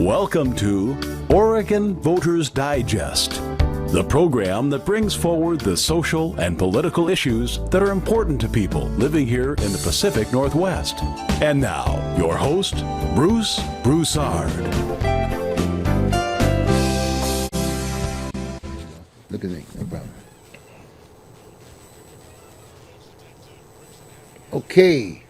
Welcome to Oregon Voters Digest, the program that brings forward the social and political issues that are important to people living here in the Pacific Northwest. And now, your host, Bruce Broussard. Look at me, no problem. Okay,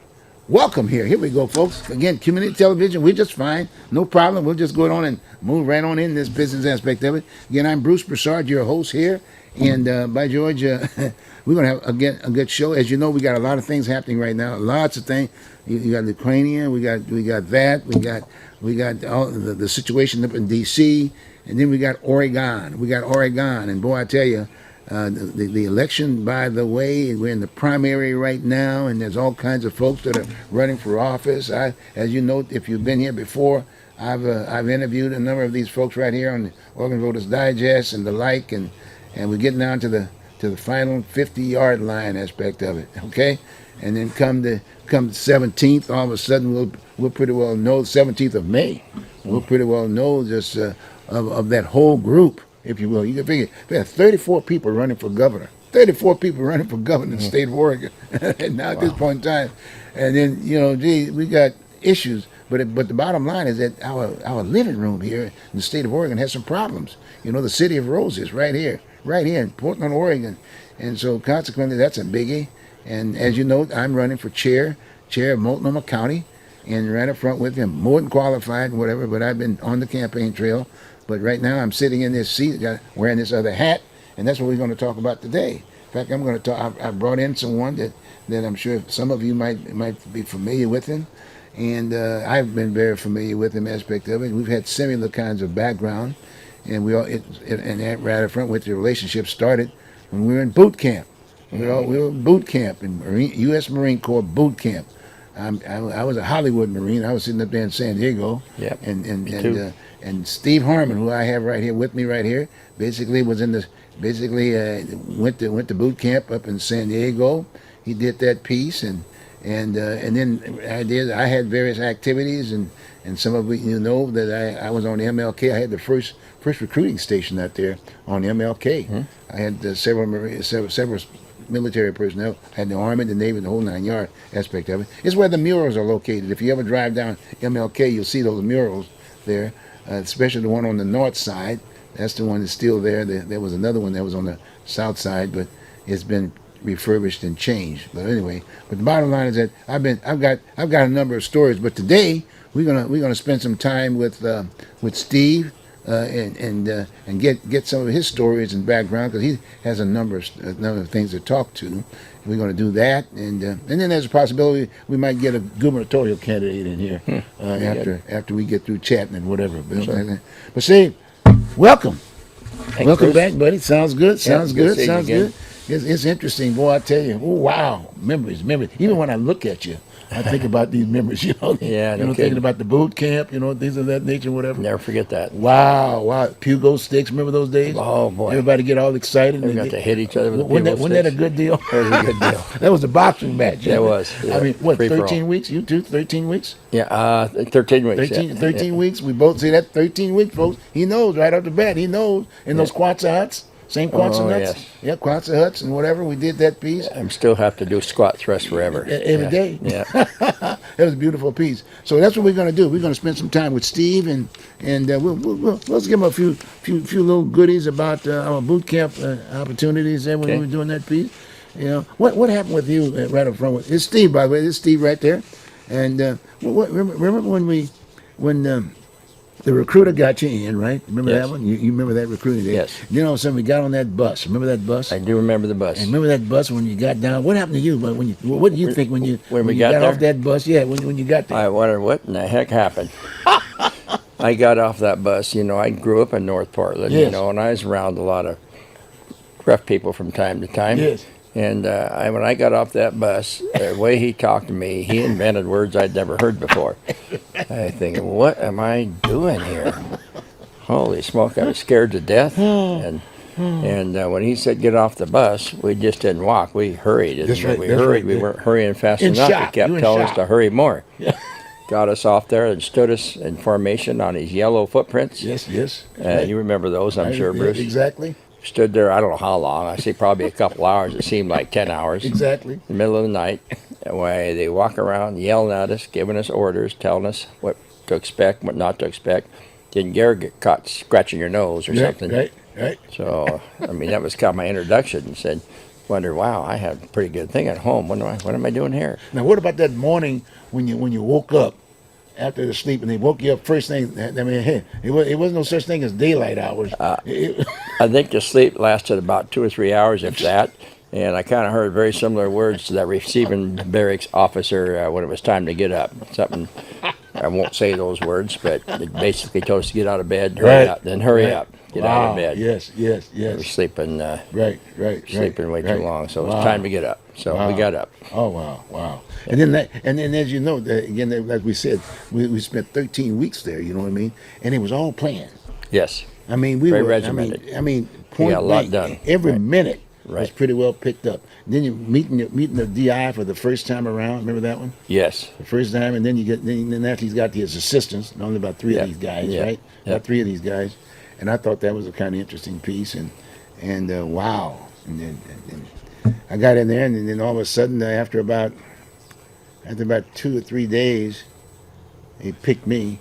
welcome here. Here we go, folks. Again, community television, we're just fine. No problem. We'll just go on and move right on in this business aspect of it. Again, I'm Bruce Broussard, your host here. And by George, we're going to have, again, a good show. As you know, we got a lot of things happening right now. Lots of things. You got Ukrainian, we got that, we got all the situation up in D.C., and then we got Oregon. And boy, I tell you, the election, by the way, we're in the primary right now, and there's all kinds of folks that are running for office. As you know, if you've been here before, I've interviewed a number of these folks right here on the Oregon Voters Digest and the like, and we're getting down to the final 50-yard line aspect of it. Okay, and then come the 17th, all of a sudden we'll pretty well know, 17th of May, we'll pretty well know just of that whole group, if you will. You can figure there are 34 people running for governor. 34 people running for governor in the state of Oregon. And now at this point in time, and then we got issues. But the bottom line is that our living room here in the state of Oregon has some problems. The City of Roses right here in Portland, Oregon, and so consequently that's a biggie. And as you know, I'm running for chair of Multnomah County, and right up front with him, more than qualified and whatever. But I've been on the campaign trail. But right now I'm sitting in this seat, wearing this other hat, and that's what we're going to talk about today. In fact, I'm going to talk. I brought in someone that I'm sure some of you might be familiar with him, and I've been very familiar with him aspect of it. We've had similar kinds of background, and and right up front with the relationship started when we were in boot camp. We were in boot camp in U.S. Marine Corps boot camp. I was a Hollywood Marine. I was sitting up there in San Diego. Yep. And Steve Harmon, who I have right here with me right here, basically went to boot camp up in San Diego. He did that piece, and then I had various activities, and some of you know that I was on the MLK. I had the first recruiting station out there on the MLK. Mm-hmm. I had several military personnel. I had the Army, the Navy, the whole 9 yard aspect of it. It's where the murals are located. If you ever drive down MLK, you'll see those murals there, especially the one on the north side. That's the one that's still there. There was another one that was on the south side, but it's been refurbished and changed. But anyway, the bottom line is that I've got a number of stories. But today we're gonna spend some time with Steve. And get some of his stories and background, because he has a number of things to talk to. We're going to do that, and then there's a possibility we might get a gubernatorial candidate in here after we get through chatting and whatever. Sure. But Steve, welcome. Thanks, welcome Bruce. back, buddy. Sounds good. Sounds good. It's interesting, boy. I tell you. Oh wow, memories. Even when I look at you, I think about these memories, Yeah, thinking about the boot camp, things of that nature, whatever. Never forget that. Wow. Pugo sticks, remember those days? Oh, boy. Everybody get all excited. We got to hit each other with the Wasn't Pugo that a sticks. good deal? That was a good deal. That was a boxing match. That was. Yeah. I mean, what, Free for 13 all. weeks? You too? 13 weeks? Yeah, 13 weeks. 13 weeks. We both say that 13 weeks, folks. He knows right off the bat. He knows. In those Quonset huts. Same Quonset huts? Yes. Yeah, Quonset huts and whatever. We did that piece. I still have to do squat thrust forever. Every day. Yeah. That was a beautiful piece. So that's what we're going to do. We're going to spend some time with Steve, and let's give him a few little goodies about our boot camp opportunities there when we were doing that piece. What happened with you right up front? It's Steve, by the way. This is Steve right there. And remember when the recruiter got you in, right? Remember that one? You remember that recruiting day? Yes. Then all of a sudden we got on that bus. Remember that bus? I do remember the bus. And remember that bus when you got down? What happened to you? What did you think when you got there? off that bus? Yeah, when you got there. I wondered what in the heck happened. I got off that bus. I grew up in North Portland, Yes. and I was around a lot of rough people from time to time. Yes. And when I got off that bus, the way he talked to me, he invented words I'd never heard before. I think, what am I doing here? Holy smoke, I was scared to death. And when he said get off the bus, we just didn't walk. We hurried. That's right, We that's hurried. right. We weren't hurrying fast In enough. shock. He kept You in telling us shock. to hurry more. got us off there and stood us in formation on these yellow footprints. Yes, yes. Right. You remember those, I'm sure, Yeah, Bruce. exactly. Stood there, I don't know how long. I say probably a couple hours. It seemed like 10 hours. Exactly. In the middle of the night. Why they walk around yelling at us, giving us orders, telling us what to expect, what not to expect. Didn't dare get caught scratching your nose or something. Right. So, I mean, that was kind of my introduction. And said, wonder, wow, I had a pretty good thing at home. What am I doing here? Now, what about that morning when you woke up after the sleep and they woke you up first thing? I mean, hey, it wasn't no such thing as daylight hours. I think the sleep lasted about 2 or 3 hours, if that. And I kind of heard very similar words to that receiving barracks officer when it was time to get up. Something, I won't say those words, but it basically told us to get out of bed, hurry up, then hurry up, get out of bed. Yes. We were sleeping, sleeping way too long, so it was time to get up. So we got up. Oh wow! And then as you know, again, like we said, we spent 13 weeks there. You know what I mean? And it was all planned. Yes. I mean, Very regimented. I mean, point got a lot blank, done. every minute was Right. pretty well picked up. Then you meeting the DI for the first time around. Remember that one? Yes. The first time, and then then after he's got his assistants, only about three of these guys, right? About three of these guys, and I thought that was a kind of interesting piece, and wow, and then I got in there, and then all of a sudden, after about 2 or 3 days, he picked me.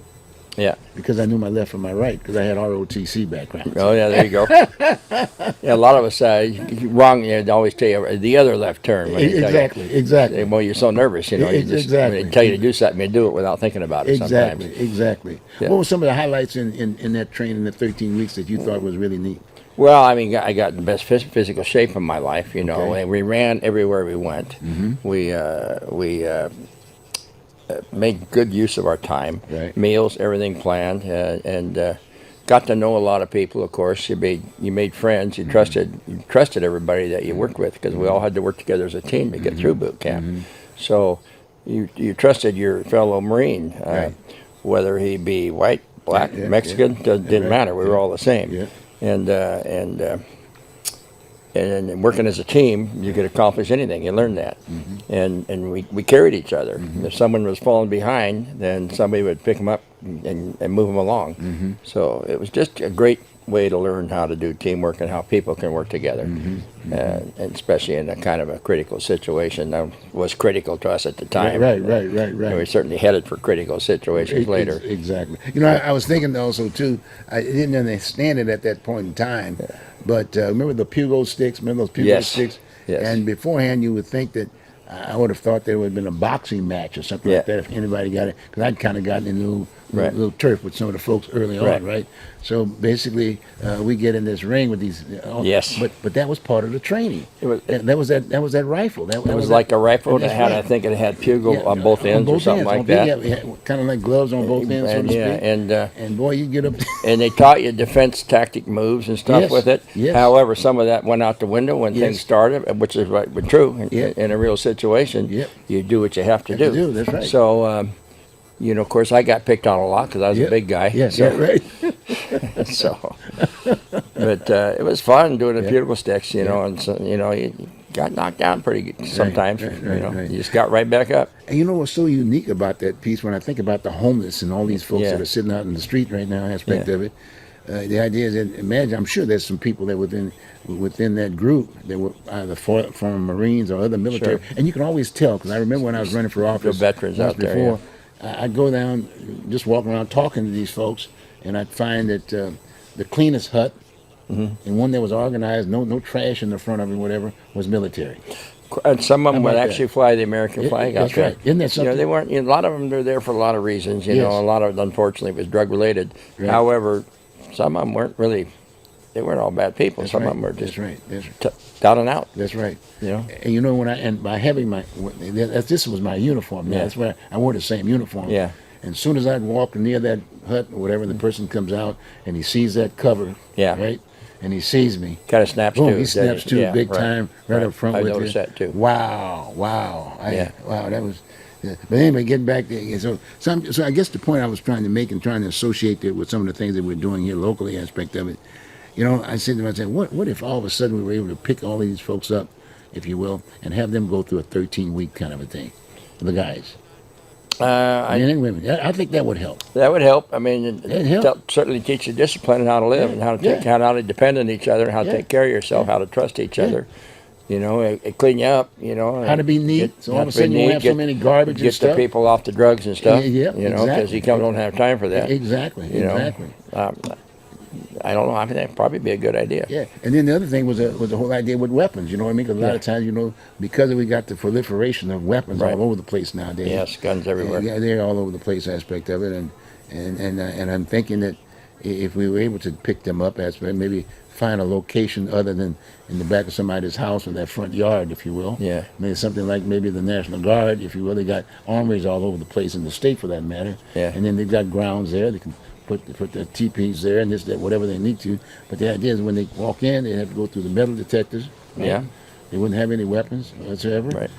Yeah. Because I knew my left from my right, because I had ROTC background. Oh, yeah, there you go. Yeah, a lot of us, wrong, they always tell you the other left turn. When they tell you. Exactly. Well, you're so nervous, you know. You just, when they tell you to do something, you do it without thinking about it sometimes. Exactly. Yeah. What were some of the highlights in that training, the 13 weeks that you thought was really neat? Well, I mean, I got in the best physical shape of my life, you know. Okay. And we ran everywhere we went. Mm-hmm. We made good use of our time. Right. Meals, everything planned, and got to know a lot of people. Of course, you made friends. You trusted everybody that you worked with, because we all had to work together as a team to get through boot camp. Mm-hmm. So you trusted your fellow Marine, Right. whether he be white, black, Mexican, didn't matter. We were all the same. Yeah. And working as a team, you could accomplish anything. You learned that. Mm-hmm. And we carried each other. Mm-hmm. If someone was falling behind, then somebody would pick them up and move them along. Mm-hmm. So it was just a great way to learn how to do teamwork and how people can work together. Mm-hmm. And especially in a kind of a critical situation. That was critical to us at the time. Right. And we were certainly headed for critical situations later. Exactly. You know, I was thinking also too, I didn't understand it at that point in time, but remember the Pugo sticks? Remember those Pugo Yes. sticks? Yes. And beforehand, you would think that I would have thought there would have been a boxing match or something like that if anybody got it, because I'd kind of gotten into little turf with some of the folks early on, right? So basically, we get in this ring with these. Yes. But that was part of the training. It was- that was that rifle. That It was like a rifle that That's had, right. I think it had Pugo on both ends or something like that. Yeah, kind of like gloves on both ends, so to speak. And boy, you get up. And they taught you defense tactic moves and stuff Yes, with it. yes. However, some of that went out the window when Yes. things started, which is right, but true. Yep. In a real situation, Yep. you do what you have to Have do. to do, that's right. So, you know, of course, I got picked on a lot because I was a big guy. Yes, so, right. so, but it was fun doing the bugle sticks, you know, and so, you know, you got knocked down pretty good sometimes. right, you know, right. you just got right back up. And you know what's so unique about that piece, when I think about the homeless and all these folks Yeah. that are sitting out in the street right now, aspect Yeah. of it, the idea is that, imagine, I'm sure there's some people that within that group that were either from Marines or other military, Sure. and you can always tell, because I remember when I was running for office, veterans once out there, before, I'd go down, just walking around talking to these folks, and I'd find that the cleanest hut, and one that was organized, no trash in the front of it, whatever, was military. And some of them How would about actually fly the American flag out That's there. right. Isn't that You know, something? they weren't. You know, a lot of them are there for a lot of reasons. You Yes. know, a lot of it, unfortunately, was drug related. Right. However, some of them weren't really. They weren't all bad people. That's Some right. of them were just That's right. That's right. down and out. That's right. You know. And you know, by having this was my uniform. Now. Yeah. That's where I wore the same uniform. Yeah. And as soon as I'd walk near that hut or whatever, the person comes out and he sees that cover. Yeah. Right. And he sees me. Kind of snaps Boom! too. He snaps too, Yeah, big right. time, right up front I with noticed you. that too. Wow! Yeah. Wow! That was. Yeah. But anyway, getting back there. So I guess the point I was trying to make and trying to associate it with some of the things that we're doing here locally, aspect of it. You know, I said to myself, what if all of a sudden we were able to pick all these folks up, if you will, and have them go through a 13-week kind of a thing, the guys. Men and women. I think that would help. That would help. I mean, It'd help. certainly teach you discipline and how to live, and how to take, how to depend on each other, and how to take care of yourself, how to trust each other. You know, it clean you up. You know, how to be neat. So all of a sudden you won't have so many garbage and stuff. Get the people off the drugs and stuff. Yeah, you know, because you don't have time for that. Exactly. You know? Exactly. I don't know. I think that'd probably be a good idea. Yeah, and then the other thing was the whole idea with weapons. You know what I mean? 'Cause a lot of times, you know, because we got the proliferation of weapons all over the place nowadays. Yes, guns everywhere. Yeah, they're all over the place aspect of it, and I'm thinking that if we were able to pick them up, as maybe find a location other than in the back of somebody's house or their front yard, if you will. Yeah. Maybe something like maybe the National Guard, if you will. They got armories all over the place in the state, for that matter. Yeah. And then they've got grounds there. They can put the teepees there and this, that, whatever they need to. But the idea is when they walk in, they have to go through the metal detectors. Right? Yeah. They wouldn't have any weapons whatsoever. Right.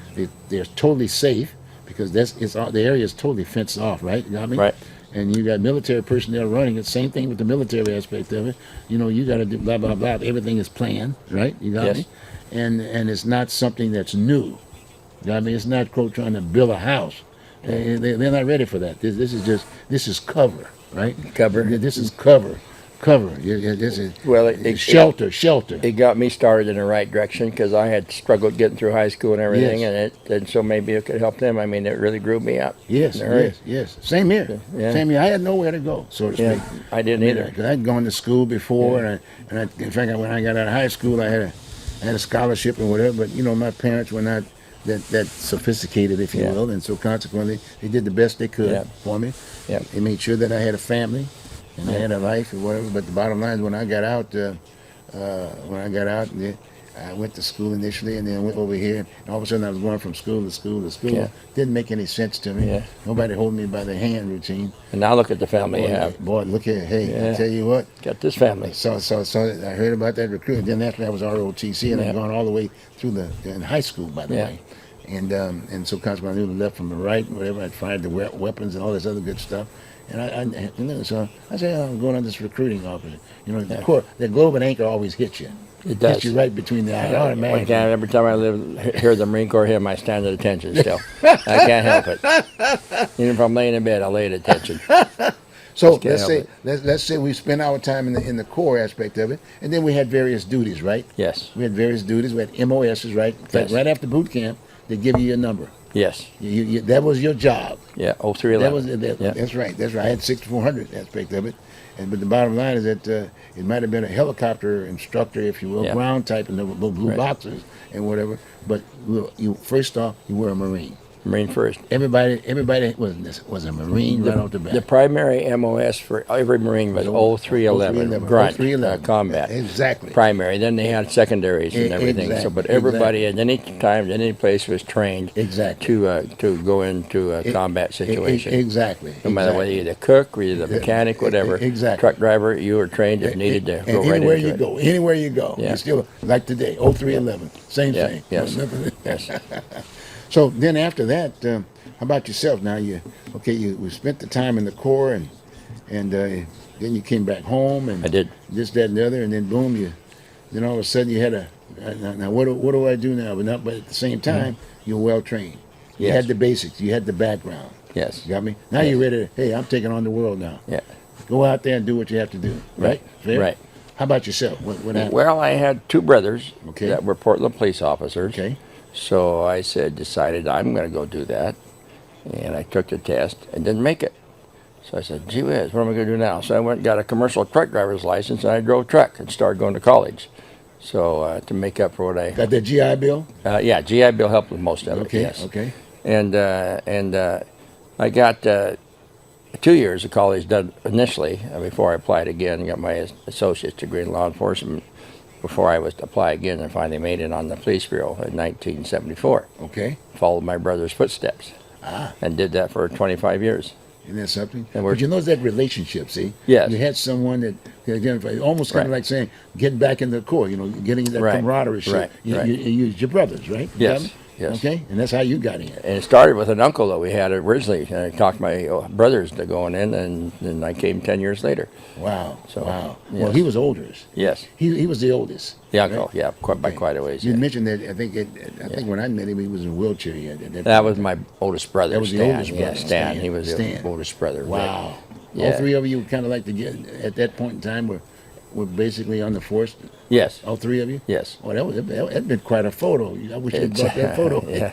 They're totally safe because the area is totally fenced off, right? You got me? Right. And you got military personnel running it. Same thing with the military aspect of it. You know, you got to do blah, blah, blah. Everything is planned, right? You got me? And it's not something that's new. You got me? It's not, quote, trying to build a house. They're not ready for that. This is cover. Right? Cover. This is cover. This is shelter. It got me started in the right direction because I had struggled getting through high school and everything, and so maybe it could help them. I mean, it really grew me up. Yes. Same here. Yeah. Same here. I had nowhere to go, so to speak. I didn't either. Because I'd gone to school before, and in fact, when I got out of high school, I had a scholarship and whatever. But you know, my parents were not that sophisticated, if you will, and so consequently, they did the best they could for me. Yeah. They made sure that I had a family and I had a life or whatever. But the bottom line is, when I got out, I went to school initially, and then I went over here, and all of a sudden I was going from school to school to school. Yeah. Didn't make any sense to me. Yeah. Nobody holding me by the hand routine. And now look at the family Boy, you have. Boy, look at I tell you what. Got this family. So I heard about that recruiting. Then after that was ROTC, and I've gone all the way through in high school, by the way. And so consequently, I knew the left from the right, whatever. I'd fired the weapons and all this other good stuff. And so I said, I'm going on this recruiting office. You know, the globe and anchor always hits you. It does. Hits you right between the eyes. Automatically. Every time I hear the Marine Corps hymn, I stand at attention still. I can't help it. Even if I'm laying in bed, I lay at attention. So let's say we spend our time in the core aspect of it, and then we had various duties, right? Yes. We had various duties. We had MOSs, right? In fact, right after boot camp, they give you your number. Yes. That was your job. Yeah, 0311. That's right. I had 6400 aspect of it. But the bottom line is that it might have been a helicopter instructor, if you will, ground type in the blue boxes and whatever. But first off, you were a Marine. Marine first. Everybody was a Marine right off the bat. The primary MOS for every Marine was 0311, grunt, combat. Exactly. Primary. Then they had secondaries and everything. Exactly. But everybody at any time, at any place, was trained to go into a combat situation. Exactly. No matter whether you're the cook or you're the mechanic, whatever. Exactly. Truck driver, you were trained if needed to go right into it. Anywhere you go. Yeah. It's still like today, 0311. Same thing. Yes. Yes. So then after that, how about yourself? Now you spent the time in the Corps, and then you came back home, and I did this, that, and the other, and then boom, then all of a sudden you had now what do I do now? But at the same time, you're well trained. You had the basics. You had the background. Yes. You got me? Now you're ready to, hey, I'm taking on the world now. Yeah. Go out there and do what you have to do. Right? Fair? Right. How about yourself? What happened? Well, I had two brothers that were Portland police officers. Okay. So I decided I'm going to go do that. And I took the test and didn't make it. So I said, gee whiz, what am I going to do now? So I went and got a commercial truck driver's license, and I drove truck and started going to college. So to make up for what I... Got that GI Bill? Yeah, GI Bill helped with most of it, yes. Okay. And I got 2 years of college done initially before I applied again. Got my associate's degree in law enforcement before I was to apply again, and finally made it on the police bureau in 1974. Okay. Followed my brother's footsteps. And did that for 25 years. Isn't that something? But you know that relationship, see? Yes. You had someone that identified, almost kind of like saying, getting back in the Corps, getting that camaraderie. Right. You used your brothers, right? Yes. yes. Okay, and that's how you got in. And it started with an uncle that we had originally. And I talked my brothers to going in, and then I came 10 years later. Wow. So, Wow. yes. Well, he was older. Yes. He was the oldest. The uncle, right? yeah, by quite a ways. You Yeah. mentioned that. I think when I met him, he was in a wheelchair. That was my oldest brother, That was the Stan. oldest Yeah, brother, Stan. Stan. He was Stan. the oldest brother. Wow. Right. All Yeah. three of you kind of like to get at that point in time were basically on the force. Yes. All three of you. Yes. Oh, that'd been quite a photo. I wish you'd brought that photo. Yeah.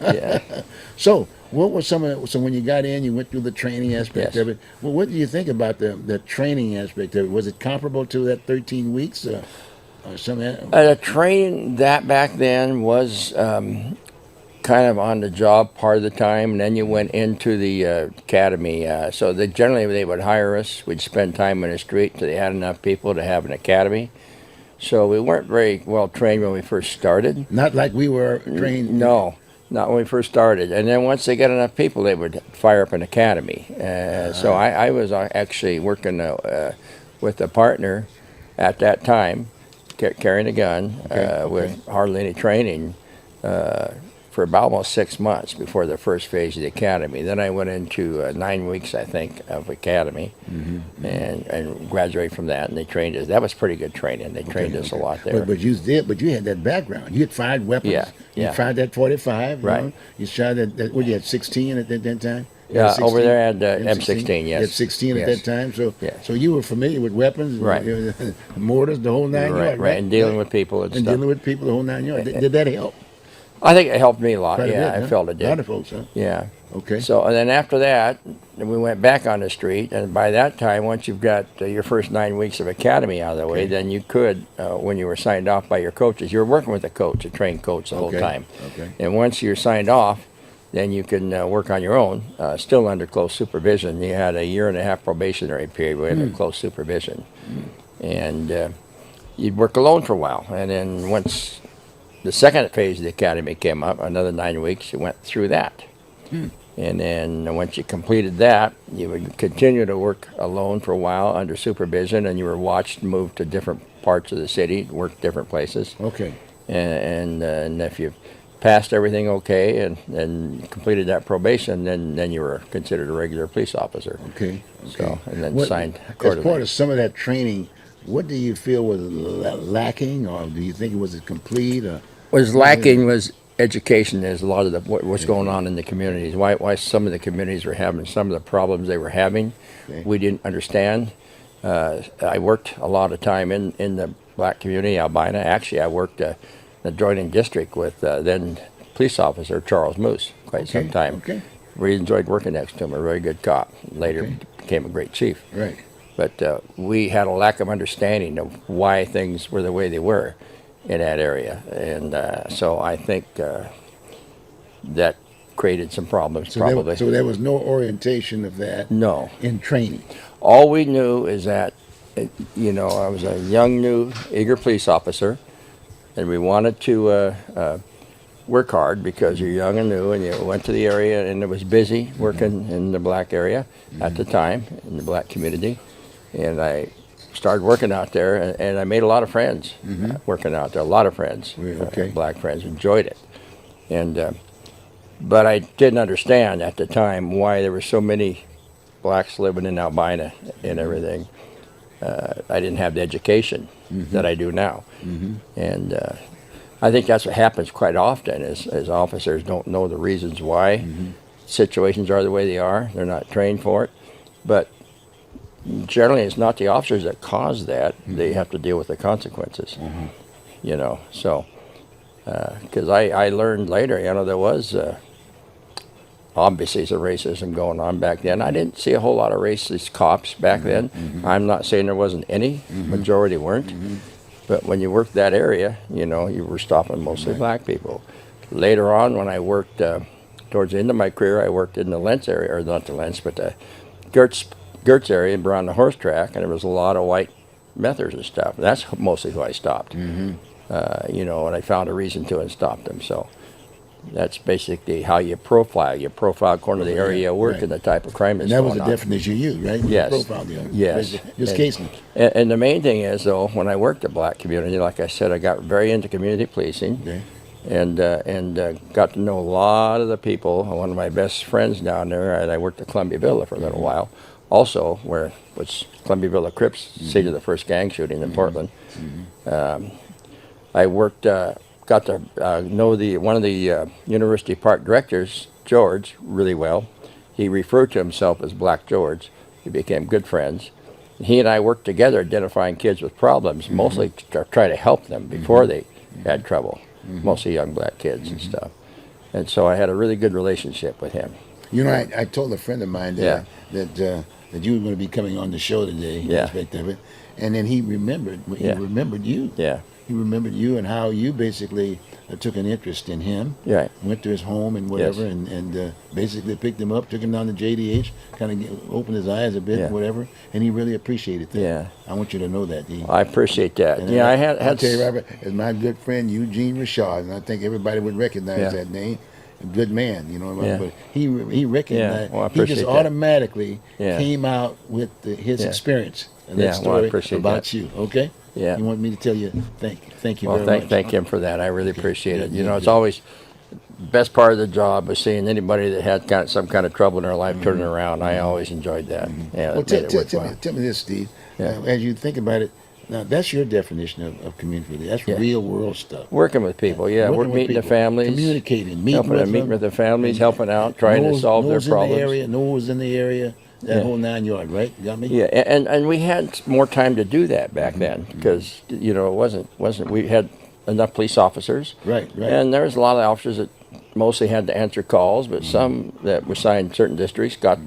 Yeah. So, what was so when you got in, you went through the training aspect Yes. of it. Well, what do you think about the training aspect of it? Was it comparable to that 13 weeks? Or something? Training that back then was kind of on the job part of the time, and then you went into the academy. So generally they would hire us. We'd spend time in the street until they had enough people to have an academy. So we weren't very well trained when we first started. Not like we were trained. No, not when we first started. And then once they got enough people, they would fire up an academy. So I was actually working with a partner at that time, carrying a gun with hardly any training for about almost 6 months before the first phase of the academy. Then I went into 9 weeks, I think, of academy and graduated from that, and they trained us. That was pretty good training. They trained us a lot there. But you had that background. You had fired weapons. Yeah, You yeah. fired that 45. Right. You know? You shot that. What you had 16 at that time. You Yeah, had over 16? there I had You M16, You had yes. 16 at Yes. that time. So Yes. so you were familiar with weapons, Right. mortars, the whole nine Right, yards, right, and dealing with people and stuff. dealing with people, the whole nine yards. Did that help? I think it helped me a lot. Quite a Yeah, bit, I huh? felt it A lot did. of folks, huh? Yeah. Okay. So, and then after that, we went back on the street, and by that time, once you've got your first 9 weeks of academy out of the way, then you could, when you were signed off by your coaches, you were working with a coach, a trained coach the whole time. Okay. And once you're signed off, then you can work on your own, still under close supervision. You had a 1.5 probationary period with close supervision. And you'd work alone for a while. And then once the second phase of the academy came up, another 9 weeks, you went through that. And then once you completed that, you would continue to work alone for a while under supervision, and you were watched move to different parts of the city, work different places. Okay. And if you passed everything okay and completed that probation, then you were considered a regular police officer. Okay. So, and then What- signed As accordingly. part of some of that training, what do you feel was lacking, or do you think it was complete? Or Was lacking was education. There's a lot of what's going on in the communities. Why some of the communities were having some of the problems they were having. Okay. We didn't understand. I worked a lot of time in the black community, Albina. Actually, I worked in the adjoining district with then police officer Charles Moose quite some time. Okay. We enjoyed working next to him. A very good cop. Later became a great chief. Right. But we had a lack of understanding of why things were the way they were in that area. And so I think that created some problems, probably. So there was no orientation of that No. in training. All we knew is that, I was a young, new, eager police officer, and we wanted to work hard because you're young and new, and you went to the area, and it was busy working in the black area at the time, in the black community. And I started working out there, and I made a lot of friends working out there, a lot of friends, Okay. black friends, enjoyed it. And but I didn't understand at the time why there were so many blacks living in Albina and everything. I didn't have the education that I do now. And I think that's what happens quite often is officers don't know the reasons why situations are the way they are. They're not trained for it. But generally it's not the officers that cause that. They have to deal with the consequences. So because I learned later, there was obviously some racism going on back then. I didn't see a whole lot of racist cops back then. I'm not saying there wasn't any. Majority weren't. But when you worked that area, you were stopping mostly black people. Later on, when I worked towards the end of my career, I worked in the Lentz area, or not the Lentz, but the Gertz area around the horse track, and there was a lot of white methers and stuff. And that's mostly who I stopped. And I found a reason to and stopped them. So that's basically how you profile. You profile according to the area you work Right. and the type of crime that's And that was going the on. definition you used, right? Yes. Profile, Yes. Just And- casing. And the main thing is, though, when I worked the black community, like I said, I got very into community policing. Okay. and got to know a lot of the people. One of my best friends down there, and I worked at Columbia Villa for a little while, also which Columbia Villa Crips, seat of the first gang shooting in Portland. I worked, got to know one of the University Park directors, George, really well. He referred to himself as Black George. We became good friends. He and I worked together identifying kids with problems, mostly to try to help them before they had trouble, mostly young black kids and stuff. And so I had a really good relationship with him. You know, I told a friend of mine that that you were going to be coming on the show today, aspect of it, and then he remembered remembered you. Yeah. He remembered you and how you basically took an interest in him. Right. Went to his home and whatever, Yes. and basically picked him up, took him down to JDH, kind of opened his eyes a bit, Yeah. and whatever, and he really appreciated that. Yeah. I want you to know that. I appreciate that. And Yeah, I I'll had tell you, Robert, as my good friend Eugene Rashad, and I think everybody would recognize Yeah. that name. A good man, you know. Yeah. But he recognized. Yeah, well, I he just appreciate that. automatically Yeah. came out with his Yeah. experience and Yeah, that well, I story appreciate about that. you. Okay. Yeah. You want me to tell you thank you Well, very much. thank him for that. I really appreciate it. Good, You know, good, it's good. always best part of the job was seeing anybody that had some kind of trouble in their life turning around. I always enjoyed that. Yeah, Well, it made it worthwhile. tell me this, Steve. Yeah. As you think about it, now that's your definition of community. That's Yeah. real world stuff. Working with people, yeah, Working we're with meeting the people, families, communicating, meeting helping with them, meeting them, with the families, helping out, trying to solve their knows problems. in the area, knows in the area, that Yeah. whole 9 yard, right? You got me? Yeah, and we had more time to do that back then because you know it wasn't we had enough police officers, Right. and there was a lot of officers that mostly had to answer calls, but some that were assigned certain districts got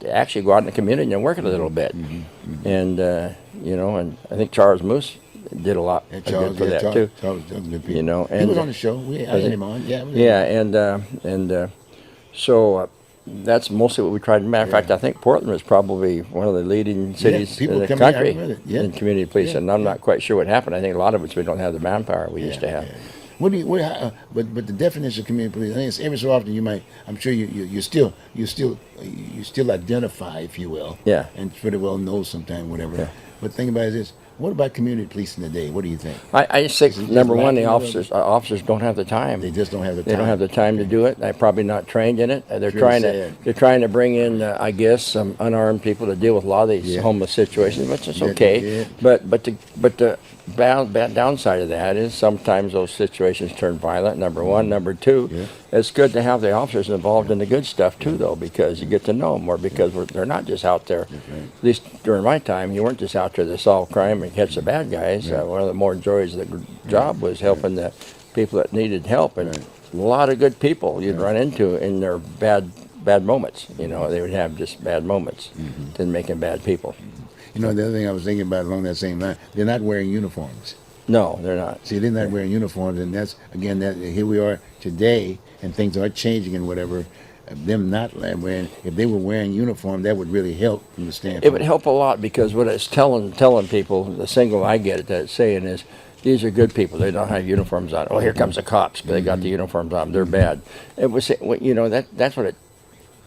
actually go out in the community and work it a little bit, and you know, and I think Charles Moose did a lot And of good for that Charles, too. Charles was good people. You know, he and was on the show. I had him on. Yeah. Yeah, so that's mostly what we tried. Matter of fact, I think Portland was probably one of the leading cities people in the come in, I country remember it, yeah. in community policing. Yeah, And I'm not quite sure what happened. I think a lot of it's we don't have the manpower we used to have. What do you? But the definition of community police. I think it's every so often you might. I'm sure you still identify, if you will. Yeah. And pretty well know sometime whatever. Yeah. But think about it is, what about community policing today? What do you think? I just think it number one, the lacking officers don't have the time. They just don't have the time. They don't have the time to do it. They're probably not trained in it. They're Sure trying sad. to they're trying to bring in, I guess, some unarmed people to deal with a lot of these Yeah. homeless situations, which is Yeah, okay. yeah. But the bad downside of that is sometimes those situations turn violent. Number one, number two, Yeah. it's good to have the officers involved in the good stuff too, though, because you get to know them more. Because they're not just out there. At least during my time, you weren't just out there to solve crime and catch the bad guys. One of the more joys of the job was helping the people that needed help, and a lot of good people you'd run into in their bad moments. You know, they would have just bad moments, than making bad people. You know, the other thing I was thinking about along that same line, they're not wearing uniforms. No, they're not. See, they're not wearing uniforms, and that's again that here we are today, and things are changing and whatever. Them not wearing, if they were wearing uniform, that would really help from the standpoint. It would help a lot because what it's telling people, the single I get it that it's saying is, these are good people. They don't have uniforms on. Oh, here comes the cops, but they got the uniforms on. They're bad. It was, you know, that's what it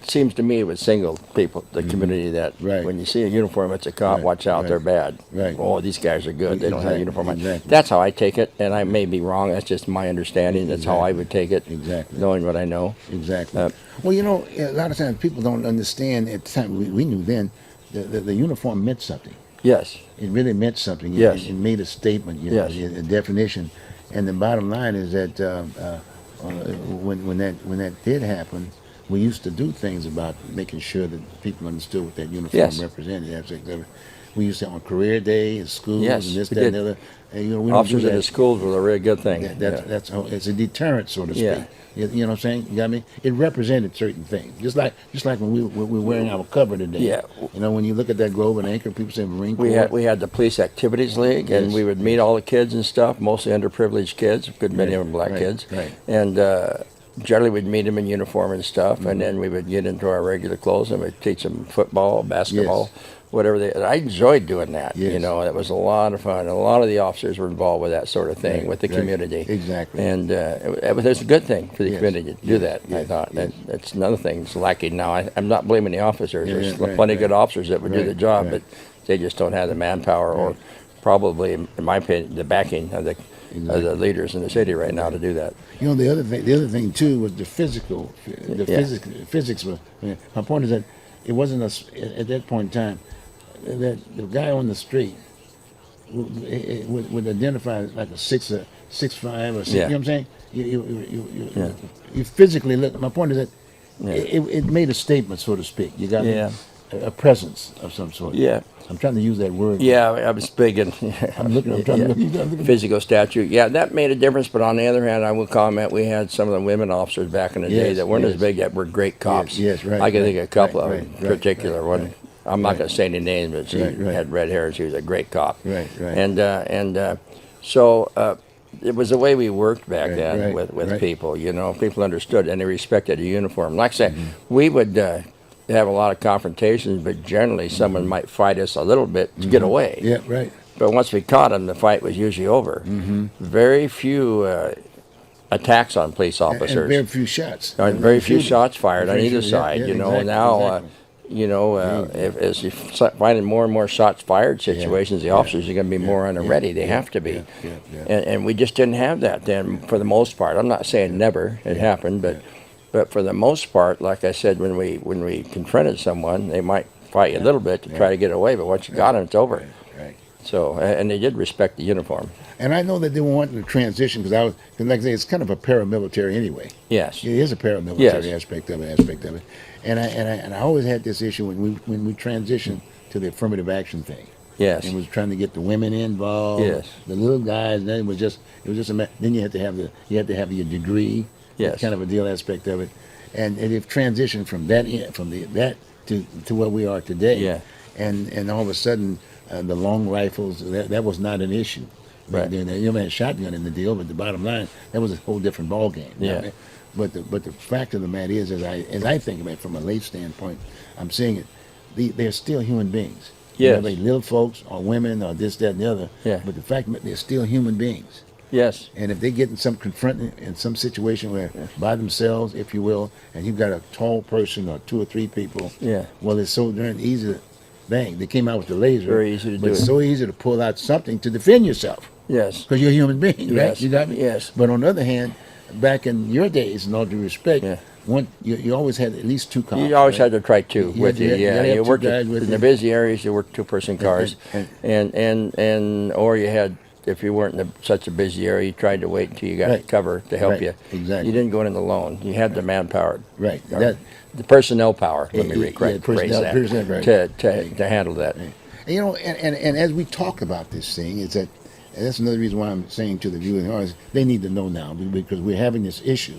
seems to me with single people, the community, that Right. when you see a uniform, it's a cop. Right, Watch out, right, they're bad. right. Oh, these guys are good. They don't have a Exactly, uniform on. exactly. That's how I take it, and I may be wrong. That's just my understanding. That's how I would take it. Exactly. Knowing what I know. Exactly. Uh, Well, you know, a lot of times people don't understand. At the time we knew then, the uniform meant something. Yes. It really meant something. Yes. It made a statement. You Yes. know, a definition. And the bottom line is that when that did happen, we used to do things about making sure that people understood what that uniform Yes. represented. Absolutely. We used to on career day in schools Yes, and this, we that, and did. the other. And, you know, we don't Officers do in that. the schools was a really good thing. That's it's a deterrent, so to speak. Yeah. You know what I'm saying? You got me? It represented certain things, just like when we're wearing our cover today. Yeah. You know, when you look at that globe and anchor, people say Marine Corps. We had the Police Activities League, and Yes. we would meet all the kids and stuff, mostly underprivileged kids, a good many of them black right, kids. right. And generally we'd meet them in uniform and stuff, and then we would get into our regular clothes and we'd teach them football, basketball, whatever they. I enjoyed doing that. You Yes. know, it was a lot of fun. A lot of the officers were involved with that sort of thing Right, with the right. community. Exactly. And it was a good thing for the Yes, community to do yes, that. I yes, thought yes. that's another thing that's lacking now. I'm not blaming the officers. Yeah, There's right, plenty of right. good officers that would do Right, the job, right. but they just don't have the manpower or probably, in my opinion, the backing of the leaders in the city right now to do that. You know, the other thing too was the physics. My point is that it wasn't at that point in time that the guy on the street would identify like a 6'5" or 6. Yeah. You know what I'm saying? You physically look. My point is that it made a statement, so to speak. You got Yeah. a presence of some sort. Yeah. I'm trying to use that word. Yeah, I was big in I'm trying to look. physical stature. Yeah, that made a difference. But on the other hand, I will comment we had some of the women officers back in the day Yes, that weren't yes. as big yet were great cops. Yes, right, I can right, think of a couple right, of them, right, particular right, one. right, I'm not right. going to say any names, but she Right, right. had red hair and she was a great cop. Right, right. And so it was the way we worked back Right, then right, with right. people. You know, people understood and they respected the uniform. Like I said, Mm-hmm. we would have a lot of confrontations, but generally someone might fight us a little bit to get away. Mm-hmm. Yeah, right. But once we caught them, the fight was usually over. Mm-hmm. Very few attacks on police officers. And very few shots. Very few shootings. shots fired on Very either few, yeah, side. yeah, You know, exactly, now exactly. as you finding more and more shots fired situations, the officers are going to be more on the ready. They have to be. Yeah. And we just didn't have that then for the most part. I'm not saying never it happened, but for the most part, like I said, when we confronted someone, they might fight you a little bit to try to get away, but once you got them, it's over. Right. So, and they did respect the uniform. And I know that they wanted to transition because like I say, it's kind of a paramilitary anyway. Yes. It is a paramilitary Yes. aspect of it. And I always had this issue when we transitioned to the affirmative action thing. Yes. And was trying to get the women involved. Yes. The little guys. Then it was just then you had to have your degree. Yes. Kind of a deal aspect of it, and it transitioned from that to where we are today. Yeah. And all of a sudden, the long rifles that was not an issue. Right. You had a shotgun in the deal, but the bottom line, that was a whole different ball game. You know what I mean? But the fact of the matter is, as I think about it from a late standpoint, I'm seeing it. They're still human beings. Yes. Whether they little folks or women or this, that, and the other. Yeah. But the fact that they're still human beings. Yes. And if they get in some confronting in some situation where by themselves, if you will, and you've got a tall person or 2 or 3 people, well, it's so darn easy to bang. They came out with the laser. Very easy to but do it's it. so easy to pull out something to defend yourself. Yes. Because you're a human being, right? Yes. You got me? Yes. But on the other hand, back in your days, in all due respect, Yeah. you always had at least 2 cops. You always right? had to try 2 You with had- you. you had to have You 2 worked guys with in you. the busy areas. You worked 2-person cars, and- and or you had. If you weren't in such a busy area, you tried to wait until you got Right. cover to help Right. you. Exactly. You didn't go in alone. You had the manpower. Right. Or That- the personnel power. Let me Yeah, rephrase personnel- that. personnel, right. To handle that. And, you know, and as we talk about this thing, it's that, and that's another reason why I'm saying to the viewers, is they need to know now because we're having this issue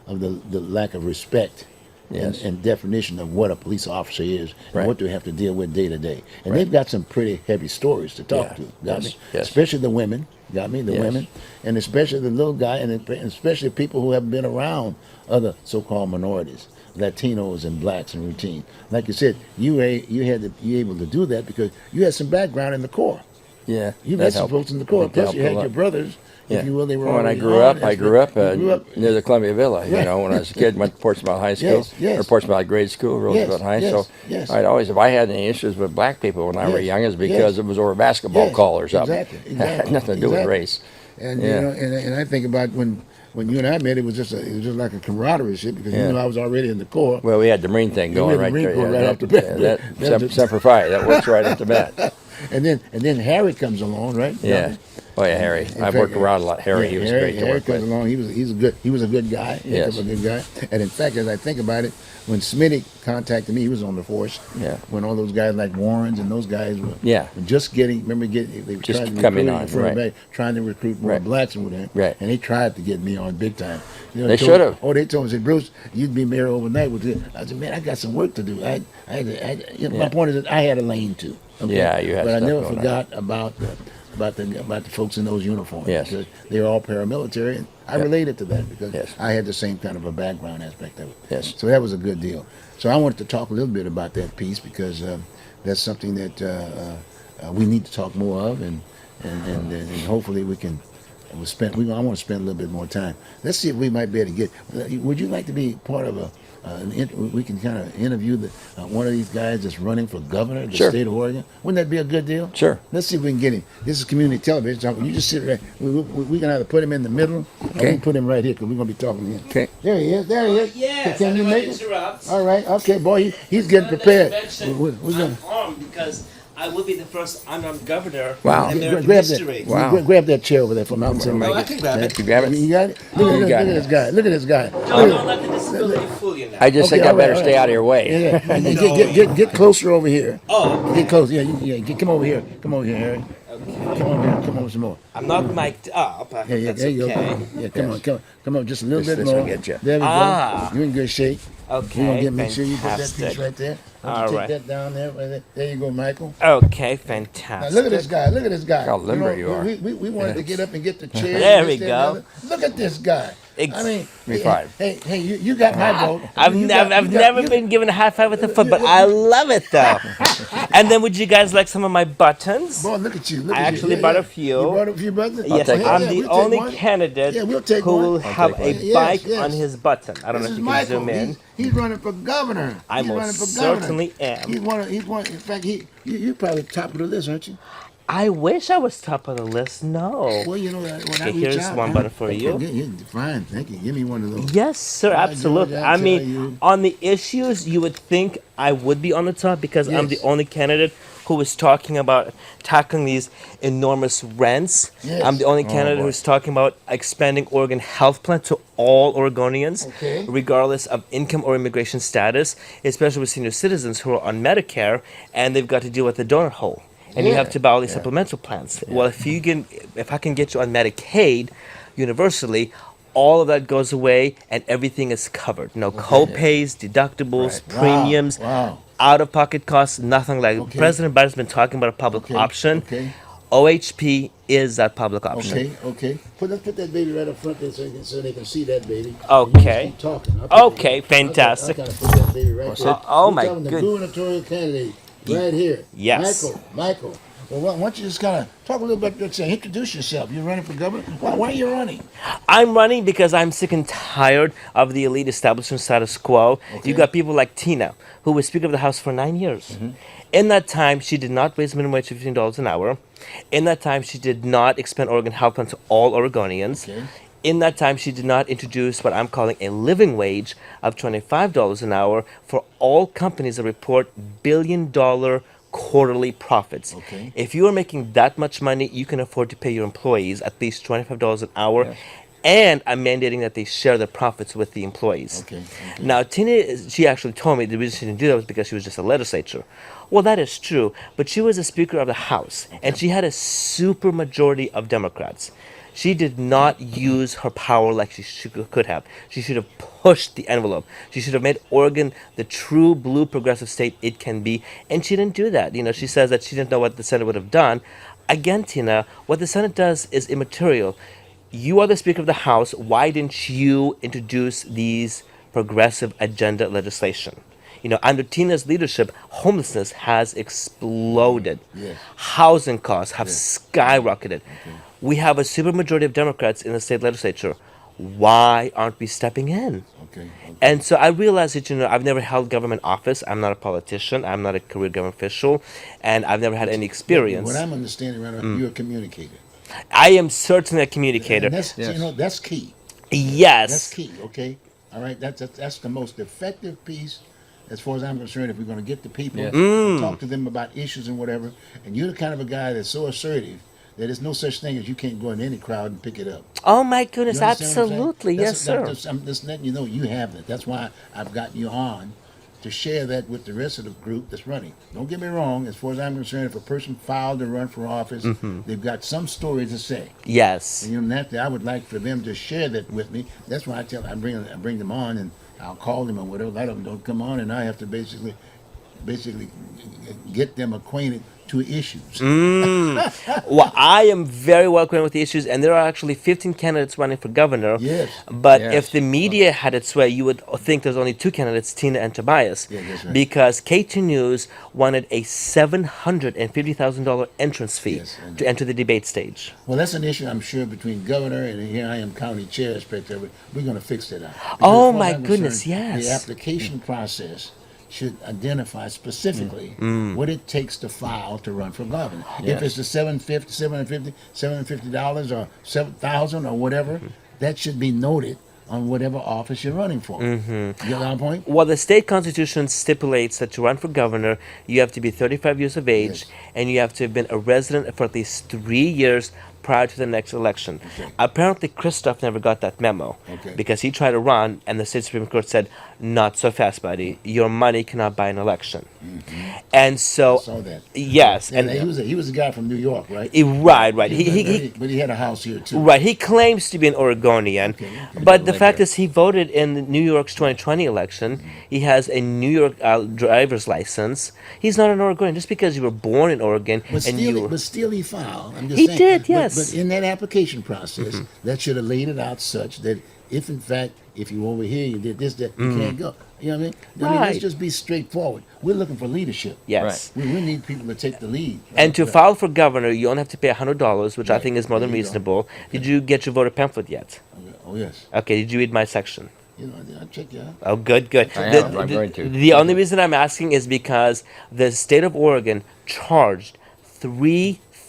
of the lack of respect Yes. and definition of what a police officer is and Right. what they have to deal with day to day. And Right. they've got some pretty heavy stories to talk Yeah. to. Got Yes. me? Yes. Especially the women. Got me? The Yes. women. And especially the little guy, and especially people who haven't been around other so-called minorities. Latinos and blacks in routine. Like you said, you had to be able to do that because you had some background in the Corps. Yeah. You that met some helped. folks in the Corps. That Plus, helped you a had lot. your brothers, if you will. They were. When I already grew on. up, I grew up, You grew up near the Columbia Villa. Right. You know, when I was a kid, went to Portsmouth High School Yes, yes. or Portsmouth Grade School, Roosevelt High. yes, So yes. I'd always, if I had any issues with black people when I was Yes, young, it's because yes. it was over a basketball Yes, call or something. exactly, Had nothing to do with exactly. race. And Yeah. you know, and I think about when you and I met, it was just like a camaraderie shit because Yeah. you know I was already in the Corps. Well, we had the Marine thing we going had the right Marine there. Corps right that, off the bat. yeah, That- that Semper Fi, that works right off the bat. And then Harry comes along, right? Yeah. Oh yeah, Harry. In I've fact, worked around a lot. Harry, yeah, he was Harry, great to Harry work comes with. along. He was a good guy. He Yes. was a good guy. And in fact, as I think about it, when Smitty contacted me, he was on the force. Yeah. When all those guys like Warrens and those guys were Yeah. just getting, they were Just trying to coming recruit on, from right. back, trying to recruit more Right. blacks and whatever. Right. And they tried to get me on big time. You know, They told- should've. Oh, they told me, said, Bruce, you'd be mayor overnight with it. I said, man, I got some work to do. My point is that I had a lane too. Okay? Yeah, you had But I stuff never going on. forgot about the folks in those uniforms. Yes. Because they were all paramilitary, and I Yep. related to that because Yes. I had the same kind of a background aspect of it. Yes. So that was a good deal. So I wanted to talk a little bit about that piece because that's something that we need to talk more of, and hopefully we can And I want to spend a little bit more time. Let's see if we might be able to get. Would you like to be part of we can kind of interview one of these guys that's running for governor of the Sure. state of Oregon? Wouldn't that be a good deal? Sure. Let's see if we can get him. This is community television. So you just sit right. We can either put him in the middle, or we can put him right here because we're gonna be talking to him. Okay. There he is. There he is. Yes, Can you I make didn't it? interrupt. All right. Okay, boy. He's getting prepared. We're I'm gonna armed because I will be the first unarmed governor Wow. in American grab history. that. Wow. Grab that chair over there from outside. Oh, I can grab it. You grab it? You got it? Look You at got this it. guy. Look at this guy. Don't let the disability fool you now. I just think Okay, I all better right, stay out of your way. Yeah. Get closer over here. Oh, Get close. Come over here. Come over here, Harry. okay. Come over here. Come over some more. I'm not mic'd up. I Yeah, hope that's there you okay. go. Yeah, come on, just a little This bit will more. get you. There we Ah. go. You're in good shape. Okay, We're gonna make sure you put that piece fantastic. right there. All Take right. that down there. Right there. There you go, Michael. Okay, Now fantastic. look at this guy. Look at this guy. How limber you are. We wanted to get up and get the chair. There this, we that, and go. the other. Look at this guy. I mean, Me five. Hey, you got my vote. I've never been given a high five with a foot, but I love it though. And then would you guys like some of my buttons? Boy, look at you. Look I at actually you. brought a few. You brought a few buttons? Yes, take I'm one. the we'll take only one. candidate Yeah, we'll take who one. will have one. a Yes, bike yes. on his button. I don't know This if is you can Michael. zoom in. He's running for governor. I He's running most for governor. certainly am. He's one. In fact, you're probably top of the list, aren't you? I wish I was top of the list. No. Well, you know, when I Okay, reach here's out, one button for you. Fine, thank you. Give me one of those. Yes, sir, George, absolutely. I I tell mean, you. on the issues, you would think I would be on the top because I'm the Yes. only candidate who is talking about tackling these enormous rents. Yes. I'm the only candidate boy. who's talking about expanding Oregon health plan to all Oregonians, Okay. regardless of income or immigration status, especially with senior citizens who are on Medicare and they've got to deal with the donut hole. And you Yeah. have to buy all these supplemental plans. Well, if I can get you on Medicaid universally, all of that goes away and everything is covered. No co-pays, deductibles, Right. Wow. premiums, Wow. out-of-pocket costs, nothing like Okay. President Biden's been talking about a public Okay. option. Okay. OHP is that public option. Okay. Let's put that baby right up front there so they can see that baby. Okay. You just keep talking. I'll put Okay, fantastic. I'll put that baby right there. Oh, We're my talking the good- gubernatorial candidate right here. Yes. Michael. Well, why don't you just kind of talk a little bit, introduce yourself. You're running for governor. Why are you running? I'm running because I'm sick and tired of the elite establishment status quo. You got people like Tina, who was Speaker of the House for 9 years. In that time, she did not raise minimum wage to $15 an hour. In that time, she did not expand Oregon health plan to all Oregonians. Okay. In that time, she did not introduce what I'm calling a living wage of $25 an hour for all companies that report billion-dollar quarterly profits. Okay. If you are making that much money, you can afford to pay your employees at least $25 an hour. Yes. And I'm mandating that they share the profits with the employees. Okay. Now, Tina, she actually told me the reason she didn't do that was because she was just a legislature. Well, that is true, but she was a Speaker of the House, and she had a super majority of Democrats. She did not use her power like she could have. She should have pushed the envelope. She should have made Oregon the true blue progressive state it can be, and she didn't do that. You know, she says that she didn't know what the Senate would have done. Again, Tina, what the Senate does is immaterial. You are the Speaker of the House. Why didn't you introduce these progressive agenda legislation? You know, under Tina's leadership, homelessness has exploded. Yes. Housing costs have skyrocketed. We have a supermajority of Democrats in the state legislature. Why aren't we stepping in? Okay. And so I realized that, you know, I've never held government office. I'm not a politician. I'm not a career government official. And I've never had any experience. What I'm understanding right now, you're a communicator. I am certainly a communicator. And that's, Yes. that's key. Yes. That's key, okay? All right, that's the most effective piece as far as I'm concerned if we're going to get the people Yes. and talk to them about issues and whatever. And you're the kind of a guy that's so assertive that there's no such thing as you can't go in any crowd and pick it up. Oh my You goodness, understand what I'm saying? absolutely. Yes, That's- sir. I'm just letting you know you have that. That's why I've gotten you on to share that with the rest of the group that's running. Don't get me wrong, as far as I'm concerned, if a person filed to run for office, they've got some story to say. Yes. And you know, I would like for them to share that with me. That's why I bring them on and I'll call them or whatever. Let them don't come on, and I have to basically basically get them acquainted to issues. Well, I am very well acquainted with the issues, and there are actually 15 candidates running for governor. Yes. But Yes. if the media had its way, you would think there's only two candidates, Tina and Tobias. Yeah, that's right. Because KT News wanted a $750,000 entrance fee Yes, I know. to enter the debate stage. Well, that's an issue, I'm sure, between governor and here I am county chair aspect of it. We're going to fix that out. Because Oh, as far as my I'm goodness, concerned, yes. The application process should identify specifically what it takes to file to run for governor. If Yes. it's the $750 or 7,000 or whatever, that should be noted on whatever office you're running for. You get my point? Well, the state constitution stipulates that to run for governor, you have to be 35 years of age, Yes. and you have to have been a resident for at least 3 years prior to the next election. Okay. Apparently, Christoph never got that memo Okay. because he tried to run, and the state Supreme Court said, "Not so fast, buddy. Your money cannot buy an election." And so, I saw that. yes, And and he was a guy from New York, right? right. But he had a house here too. Right, he claims to be an Oregonian, Okay, okay. but the Live fact here. is he voted in New York's 2020 election. He has a New York driver's license. He's not an Oregonian just because you were born in Oregon But and still, you. but still, he filed. I'm just He saying. did, But- yes. But in that application process, that should have laid it out such that if, in fact, if you over here, you did this, that, you can't go. You know what I mean? I mean, let's Right. just be straightforward. We're looking for leadership. Yes. We need people to take the lead. And to file for governor, you only have to pay $100, which I Right. think is more than There you go. reasonable. Did you get your voter pamphlet yet? Oh, yes. Okay, did you read my section? You know, I'll check you out. Oh, good, good. I am. I'm going to. The only reason I'm asking is because the state of Oregon charged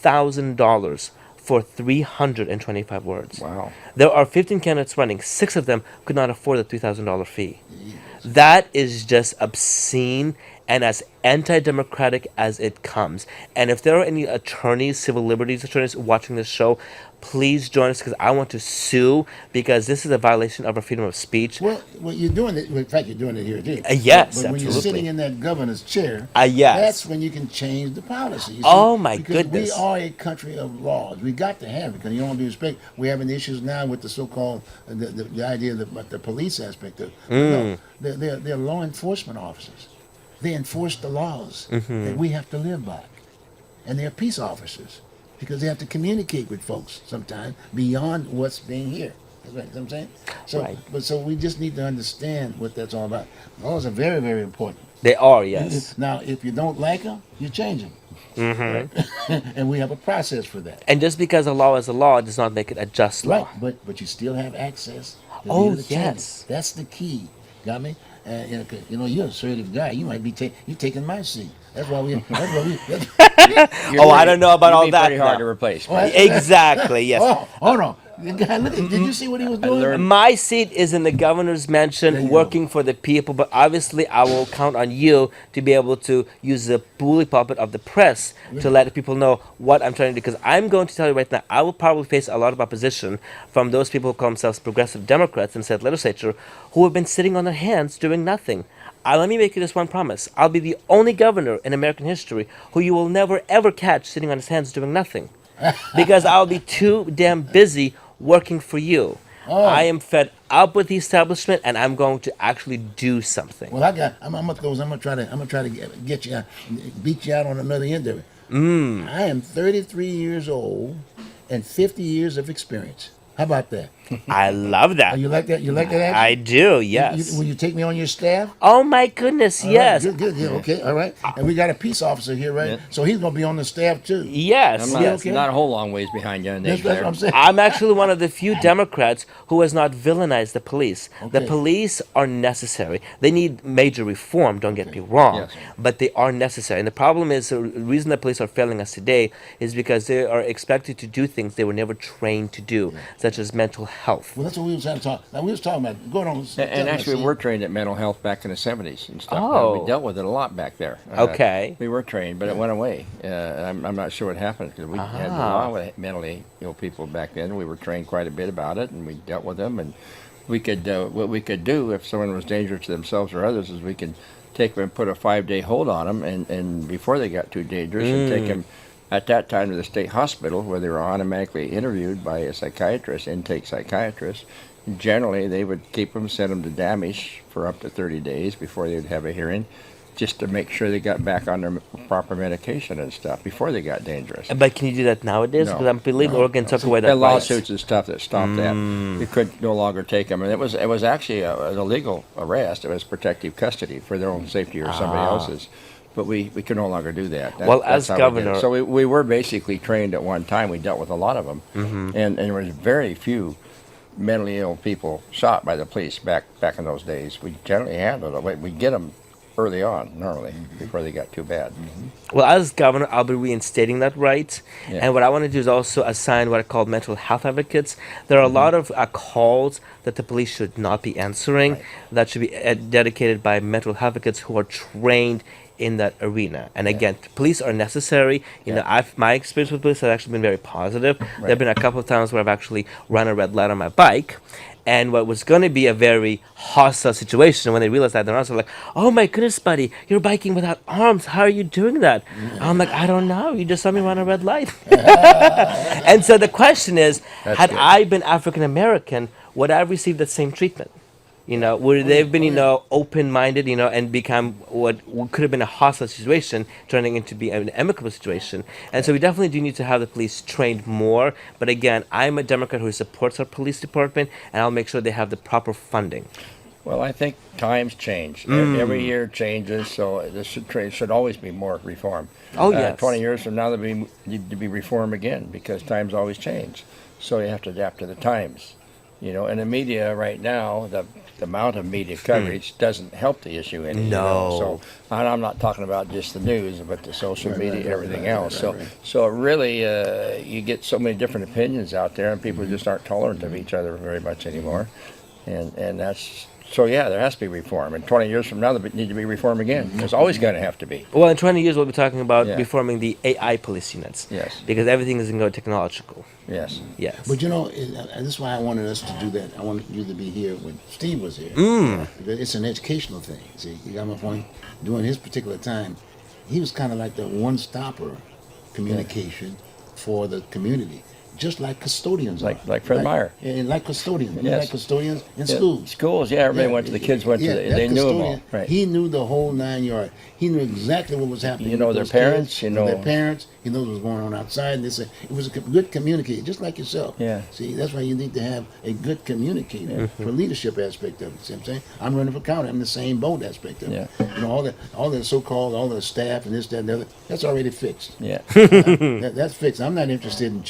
$3,000 for 325 words. Wow. There are 15 candidates running. 6 of them could not afford the $3,000 fee. That is just obscene and as anti-democratic as it comes. And if there are any attorneys, civil liberties attorneys watching this show, please join us because I want to sue because this is a violation of our freedom of speech. Well, you're doing it. In fact, you're doing it here too. Yes, but when you're absolutely. sitting in that governor's chair, Yes. that's when you can change the policy. you see? Oh, my because goodness. we are a country of laws. We got to have it. Because you don't do respect. We're having issues now with the so-called the idea that the police aspect of. No, they're law enforcement officers. They enforce the laws that we have to live by, and they're peace officers because they have to communicate with folks sometimes beyond what's being here. That's right, you know what I'm saying? So, Right. so we just need to understand what that's all about. Laws are very, very important. They are, yes. Now, if you don't like them, you change them. And we have a process for that. And just because a law is a law does not make it a just law. Right, but you still have access to be Oh, able to change it. yes. That's the key. Got me? You know, you're an assertive guy. You might be you taking my seat. That's why we. Oh, I don't know about You'd all be that pretty hard now. to replace. Oh, Exactly, yes. Oh, hold on. The guy, look, did you see what he was doing? learned- My seat is in the governor's There mansion you working for the people, but obviously I will count on you to be able to use the bully puppet of the press to let people know what I'm trying to do. Because I'm going to tell you right now, I will probably face a lot of opposition from those people who call themselves progressive Democrats in the state legislature who have been sitting on their hands doing nothing. Let me make you this one promise. I'll be the only governor in American history who you will never ever catch sitting on his hands doing nothing. Because I'll be too damn busy working for you. Oh. I am fed up with the establishment, and I'm going to actually do something. Well, I'm gonna try to get you out, beat you out on another end of it. I am 33 years old and 50 years of experience. How about that? I love that. Oh, you like that? You like that? I Action? do, yes. Will you take me on your staff? Oh my goodness, All right, yes. good. Okay. All right. And we got a peace officer here, right? Yeah. So he's gonna be on the staff too. Yes, I'm not, yes. okay? not a whole long ways behind you in That's age what there. I'm saying. I'm actually one of the few Democrats who has not villainized the police. The Okay. police are necessary. They need major reform, don't get me wrong, Yes. but they are necessary. And the problem is, the reason the police are failing us today is because they are expected to do things they were never trained to do, such as mental health. Well, that's what we was trying to talk. Now we was talking about going on. And actually, we're trained at mental health back in the 70s and stuff. Oh. We dealt with it a lot back there. Okay. We were trained, but it went away. I'm not sure what happened because we had a lot of mentally ill people back then. We were trained quite a bit about it, and we dealt with them. And we could what we could do if someone was dangerous to themselves or others is we could take them and put a 5-day hold on them, and before they got too dangerous, and take them at that time to the state hospital where they were automatically interviewed by a psychiatrist, intake psychiatrist. Generally, they would keep them, send them to Damish for up to 30 days before they would have a hearing. just to make sure they got back on their proper medication and stuff before they got dangerous. But can you do that nowadays? No, Because I believe no. Oregon took away that And right. lawsuits and stuff that stopped that. You could no longer take them, and it was actually an illegal arrest. It was protective custody for their own safety or somebody else's. But we could no longer do that. Well, that's as how we did it. governor- so we were basically trained at one time. We dealt with a lot of them, and there was very few mentally ill people shot by the police back in those days. We generally handled it. We get them early on, normally, before they got too bad. Well, as governor, I'll be reinstating that right. Yeah. And what I want to do is also assign what I call mental health advocates. There are a lot of calls that the police should not be answering that should be dedicated by mental health advocates who are trained in that arena. And again, police are necessary. You know, my experience with police has actually been very positive. There have been a couple of times where I've actually run a red light on my bike. And what was going to be a very hostile situation, when they realized that, they're also like, "Oh my goodness, buddy, you're biking without arms. How are you doing that?" I'm like, "I don't know. You just saw me run a red light." And so the question is, had good. I been African American, would I have received that same treatment? You know, would they have been, open-minded, and become what could have been a hostile situation, turning into be an amicable situation? And so we definitely do need to have the police trained more. But again, I'm a Democrat who supports our police department, and I'll make sure they have the proper funding. Well, I think times change. Every year changes, so this should always be more reform. Oh, yes. 20 years from now, there need to be reform again, because times always change. So you have to adapt to the times. And the media right now, the amount of media coverage doesn't help the issue any. No. So I'm not talking about just the news, but the social media, everything else. So really, you get so many different opinions out there, and people just aren't tolerant of each other very much anymore. And that's... So, yeah, there has to be reform. And 20 years from now, there need to be reform again. There's always going to have to be. Well, in 20 years, we'll be talking about Yeah. reforming the AI police units. Yes. Because everything is going to go technological. Yes. Yes. But this is why I wanted us to do that. I wanted you to be here when Steve was here. Because it's an educational thing. See, you got my point? During his particular time, he was kind of like the one-stopper communication for the community. Just like custodians are. Like Fred Meyer. And like custodians. Yes. Like custodians in Yeah, schools. Schools, yeah, everybody went to the kids went to that they knew them all. custodian, Right. He knew the whole 9 yards. He knew exactly what was happening. You know with their those parents, kids, you know- their parents. He knows what was going on outside. And it was a good communicator, just like yourself. Yeah. See, that's why you need to have a good communicator for leadership aspect of it. See what I'm saying? I'm running for county. I'm in the same boat aspect of it. Yeah. All the so-called, all the staff and this, that, and the other, that's already fixed. Yeah. That's fixed. I'm not interested in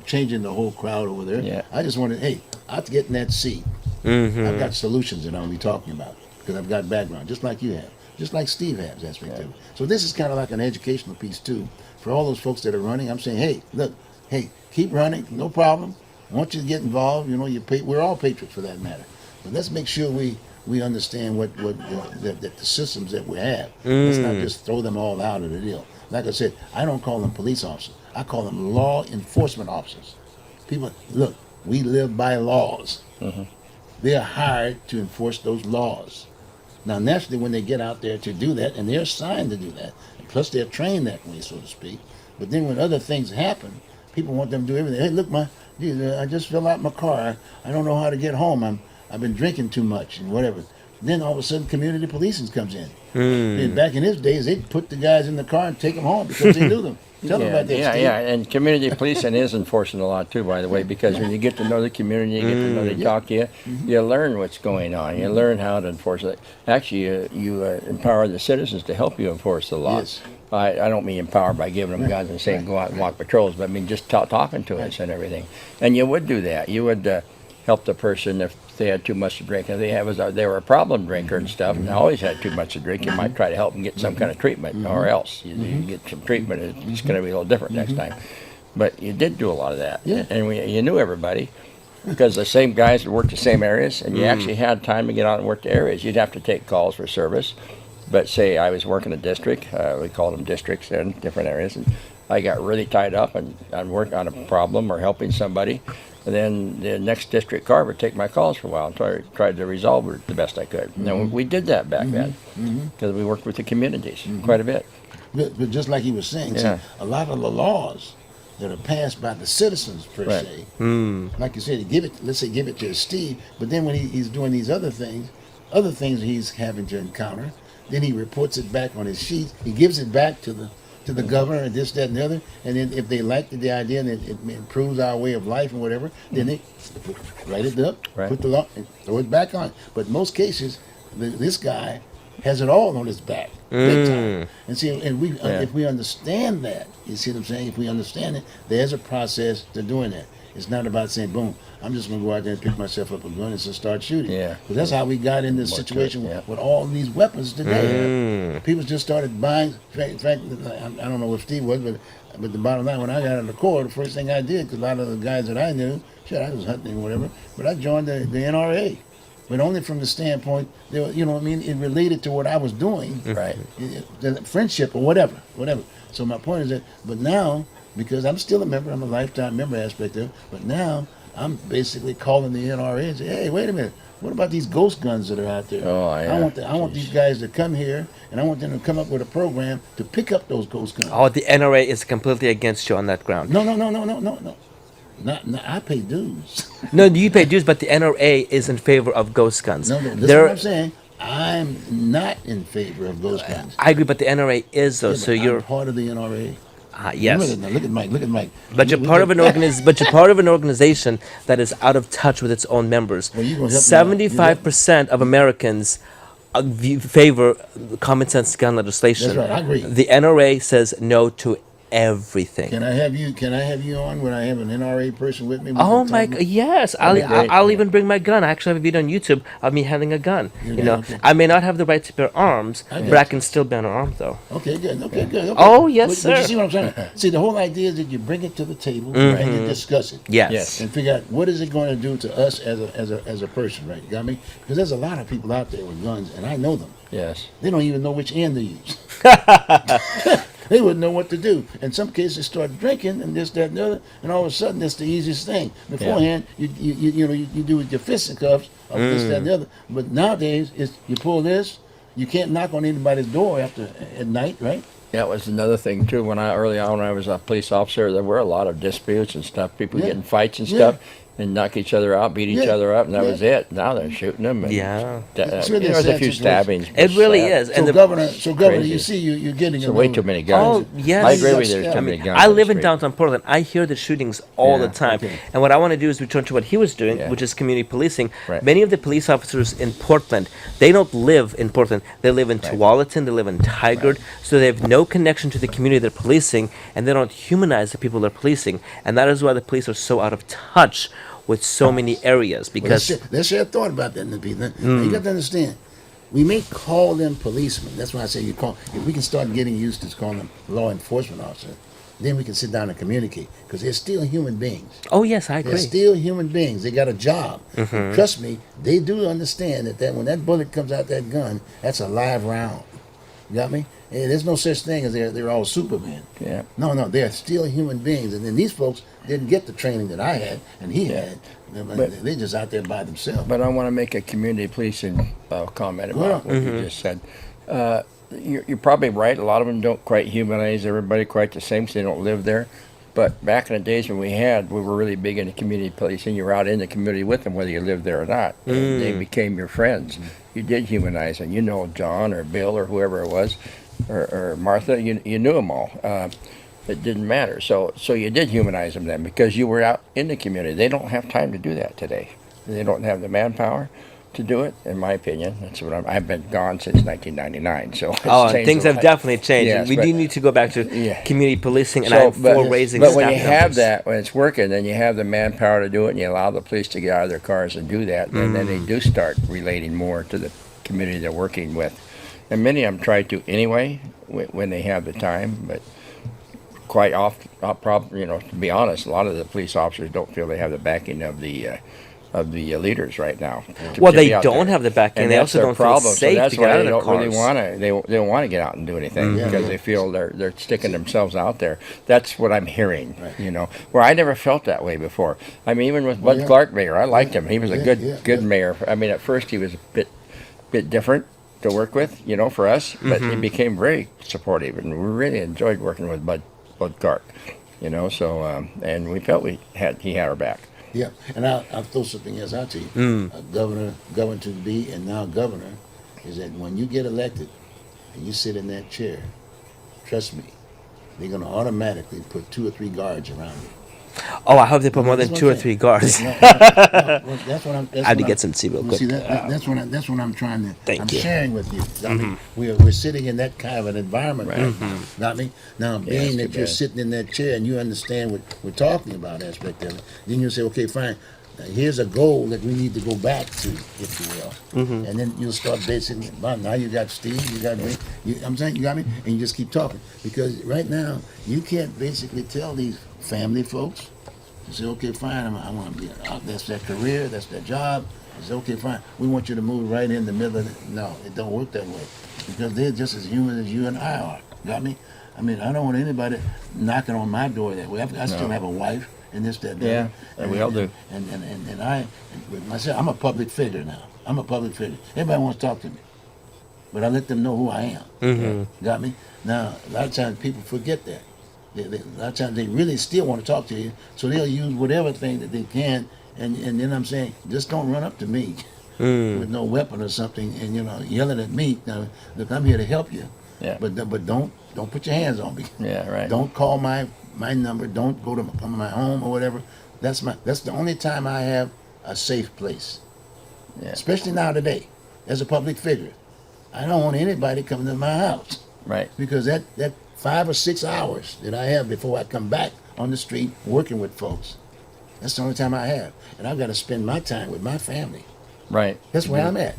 changing the whole crowd over there. Yeah. I just wanted, hey, I'll get in that seat. I've got solutions that I'll be talking about because I've got background, just like you have, just like Steve has aspect of it. So this is kind of like an educational piece too for all those folks that are running. I'm saying, hey, look, keep running, no problem. I want you to get involved. We're all patriots for that matter. But let's make sure we understand what the systems that we have. Let's not just throw them all out of the deal. Like I said, I don't call them police officers. I call them law enforcement officers. People, look, we live by laws. They're hired to enforce those laws. Now, naturally, when they get out there to do that, and they're assigned to do that, and plus they're trained that way, so to speak. But then when other things happen, people want them to do everything. Hey, look, I just filled out my car. I don't know how to get home. I've been drinking too much and whatever. Then all of a sudden, community policing comes in. And back in his days, they'd put the guys in the car and take them home because they knew them. Tell them about that, Steve. Yeah, and community policing is enforcing the law too, by the way, because when you get to know the community, you get to know they talk to you, you learn what's going on. You learn how to enforce it. Actually, you empower the citizens to help you enforce the law. Yes. I don't mean empower by giving them guns and saying go out and walk patrols, but I mean just talking to us and everything. And you would do that. You would help the person if they had too much to drink. If they were a problem drinker and stuff, and they always had too much to drink, you might try to help them get some kind of treatment, or else you get some treatment. It's going to be a little different next time. But you did do a lot of that, and you knew everybody because the same guys would work the same areas, and you actually had time to get out and work the areas. You'd have to take calls for service, but say I was working a district, we called them districts in different areas, and I got really tied up and I'd work on a problem or helping somebody. And then the next district car would take my calls for a while and tried to resolve it the best I could. Now, we did that back then because we worked with the communities quite a bit. But just like he was saying, Yeah. see, a lot of the laws that are passed by the citizens per Right. se, like you said, let's say give it to Steve, but then when he's doing these other things he's having to encounter, Then he reports it back on his sheet. He gives it back to the governor and this, that, and the other. And then if they like the idea and it improves our way of life and whatever, then they write it up, Right. put the law, and throw it back on. But in most cases, this guy has it all on his back, big time. And see, and we if we understand that, you see what I'm saying? If we understand it, there's a process to doing that. It's not about saying, boom, I'm just going to go out there and pick myself up a gun and just start shooting. Yeah. Because that's how we got in this situation yeah. with all these weapons today. People just started buying. In fact, I don't know what Steve was, but the bottom line, when I got out of the Corps, the first thing I did, because a lot of the guys that I knew, shit, I was hunting or whatever, but I joined the NRA. But only from the standpoint, you know what I mean, it related to what I was doing. Right. The friendship or whatever. So my point is that, but now, because I'm still a member, I'm a lifetime member aspect of it, but now I'm basically calling the NRA and say, hey, wait a minute, what about these ghost guns that are out there? Oh, yeah. I want these guys to come here, and I want them to come up with a program to pick up those ghost guns. Oh, the NRA is completely against you on that ground. No. Not, I pay dues. No, you pay dues, but the NRA is in favor of ghost guns. No, this is what I'm saying. I'm not in favor of ghost guns. I agree, but the NRA is though. Yeah, so but you're I'm part of the NRA. yes. Look at Mike. But you're part of an but you're part of an organization that is out of touch with its own members. Well, you gonna help me out. 75% of Americans favor common sense gun legislation. That's right, I agree. The NRA says no to everything. Can I have you on when I have an NRA person with me? We Oh can my! talk? Yes, That'd be great. I'll even bring my gun. I actually have a video on YouTube of me handling a gun. You You know, okay. I may not have the right to bear arms, I but get I you. can still bear an arm, though. Okay, good. Okay. Oh, yes, But sir. you see what I'm saying? See, the whole idea is that you bring it to the table right, and you discuss it. Yes. Yes. And figure out what is it going to do to us as a person, right? You got me? Because there's a lot of people out there with guns, and I know them. Yes. They don't even know which end to use. They wouldn't know what to do. In some cases, they start drinking and this, that, and the other, and all of a sudden, that's the easiest thing. Beforehand, you do with your fisticuffs of this, that, and the other. But nowadays, you pull this, you can't knock on anybody's door at night, right? That was another thing too. Early on, when I was a police officer, there were a lot of disputes and stuff. People Yeah. getting fights and Yeah. stuff, and knock each other out, beat each Yeah. other up, and that Yeah. was it. Now they're shooting them. And Yeah. It's really there was a a sad few situation. stabbings. It really sad. is. So And the governor, crazy. you see, you're getting So way too many Oh, guns. yes. I agree with you. Yeah. There's too I many mean, guns. I on the live in street. downtown Portland. I hear the shootings all the Yeah. time. Okay. And what I want to do is return to what he was doing, Yeah. which is community policing. Right. Many of the police officers in Portland, they don't live in Portland. They live in Tualatin, they live in Tigard, so they have no connection to the community they're policing, and they don't humanize the people they're policing. And that is why the police are so out of touch with so many areas, because Let's share a thought about that, people. Now, you got to understand, we may call them policemen. That's why I say if we can start getting used to calling them law enforcement officers, then we can sit down and communicate, because they're still human beings. oh yes, I They're agree. still human beings. They got a job. And trust me, they do understand that when that bullet comes out that gun, that's a live round. You got me? And there's no such thing as they're all Superman. Yeah. No, they're still human beings. And then these folks didn't get the training that I had and he had. They're just out there by themselves. But I want to make a community policing comment about Well, what you just said. You're probably right. A lot of them don't quite humanize everybody quite the same, because they don't live there. But back in the days when we were really big into community policing. You were out in the community with them, whether you lived there or not. And they became your friends. You did humanize them. You know John or Bill or whoever it was, or Martha. You knew them all. It didn't matter. So you did humanize them then, because you were out in the community. They don't have time to do that today. They don't have the manpower to do it, in my opinion. That's what I've been gone since 1999. So it's Oh, changed things a have lot. definitely changed. Yes, we but- do need to go back to Yeah. community policing, and So, I'm for raising but staff when you have numbers. that, when it's working, then you have the manpower to do it, and you allow the police to get out of their cars and do that, and then they do start relating more to the community they're working with. And many of them try to anyway when they have the time, but quite often, to be honest, a lot of the police officers don't feel they have the backing of the leaders right now. Well, to they be out don't there. have the backing. And They that's also their don't feel problem. safe So that's to get why out they of their don't really cars. want to. They don't want to get out and do anything Yeah. because they feel they're sticking themselves out there. That's what I'm hearing. Where I never felt that way before. I mean, even with Bud yeah. Clark mayor, I liked him. He was a Yeah, good yeah. mayor. I mean, at first he was a bit different to work with, for us, but he became very supportive, and we really enjoyed working with Bud Clark. So and we felt he had our back. Yeah, and I'll throw something else out to you. Governor to be, and now governor, is that when you get elected, and you sit in that chair, trust me, they're going to automatically put 2 or 3 guards around you. Oh, I hope they put more That's than what 2 or I'm 3 saying. guards. Well, that's what I'm. That's I had to what get some tea real you quick. See, that's what I'm trying to. Thank I'm you. sharing with you. I mean, we're sitting in that kind of an environment right now. Got me? Now, it's being too that you're bad. sitting in that chair and you understand what we're talking about aspect of it, then you'll say, okay, fine. Now, here's a goal that we need to go back to, if you will, and then you'll start basically. Well, now you got Steve, you got me. I'm saying you got me, and you just keep talking because right now you can't basically tell these family folks. You say, okay, fine, I want to be, that's their career, that's their job. You say, okay, fine, we want you to move right in the middle of it. No, it don't work that way because they're just as human as you and I are. Got me? I mean, I don't want anybody knocking on my door that way. I still have a wife and this, that, that. Yeah, and we all do. And I, with myself, I'm a public figure now. I'm a public figure. Everybody wants to talk to me. But I let them know who I am. Got me? Now, a lot of times people forget that. A lot of times they really still want to talk to you, so they'll use whatever thing that they can. And then I'm saying, just don't run up to me with no weapon or something, and yelling at me. Now, look, I'm here to help you. Yeah. But don't put your hands on me. Yeah, right. Don't call my number. Don't go to my home or whatever. That's the only time I have a safe place. Yeah. Especially now today, as a public figure, I don't want anybody coming to my house. Right. Because that 5 or 6 hours that I have before I come back on the street working with folks, that's the only time I have. And I've got to spend my time with my family. Right. That's where I'm at.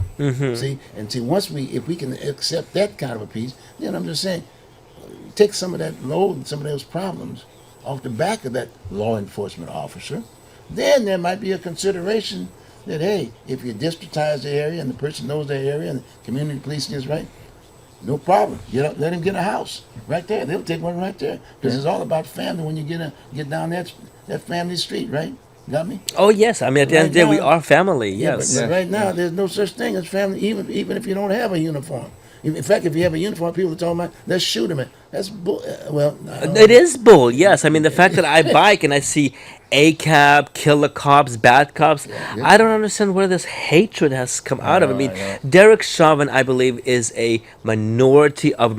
See, if we can accept that kind of a piece, then I'm just saying, take some of that load and some of those problems off the back of that law enforcement officer. Then there might be a consideration that, hey, if you districtize the area and the person knows the area and the community policing is right, no problem. Let him get a house right there. They'll take one right there because it's all about family when you get down that family street, right? Got me? Oh, yes. I mean, at the end of the day, we are family. Yes. But right now, there's no such thing as family, even if you don't have a uniform. In fact, if you have a uniform, people are talking about, let's shoot him. That's bull. Well, It is bull, yes. I mean, the fact that I bike and I see ACAB, killer cops, bad cops, I don't understand where this hatred has come out of. I mean, Derek Chauvin, I believe, is a minority of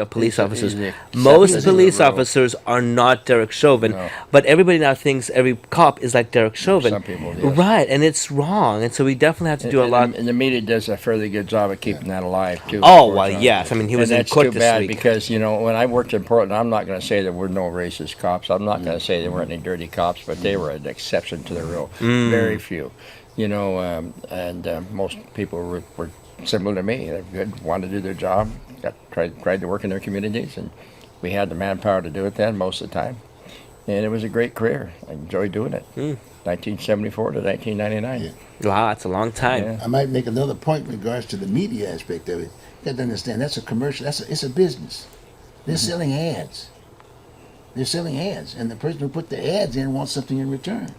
police officers. he's Most exception to the police rule. officers are not Derek Chauvin, No. but everybody now thinks every cop is like Derek Chauvin. Some people, yes. Right, and it's wrong. And so we definitely have to do a lot. And the media does a fairly good job of keeping that alive, too. Oh, well, unfortunately. yes. I mean, he was and in that's court too this bad week. because, when I worked in Portland, I'm not going to say there were no racist cops. I'm not going to say there weren't any dirty cops, but they were an exception to the rule. Very few. Most people were similar to me. They're good, wanted to do their job, tried to work in their communities, and we had the manpower to do it then most of the time. And it was a great career. I enjoyed doing it. 1974 to 1999. Wow, it's a long time. Yeah. I might make another point in regards to the media aspect of it. You have to understand that's a commercial. It's a business. They're selling ads. They're selling ads, and the person who put the ads in wants something in return.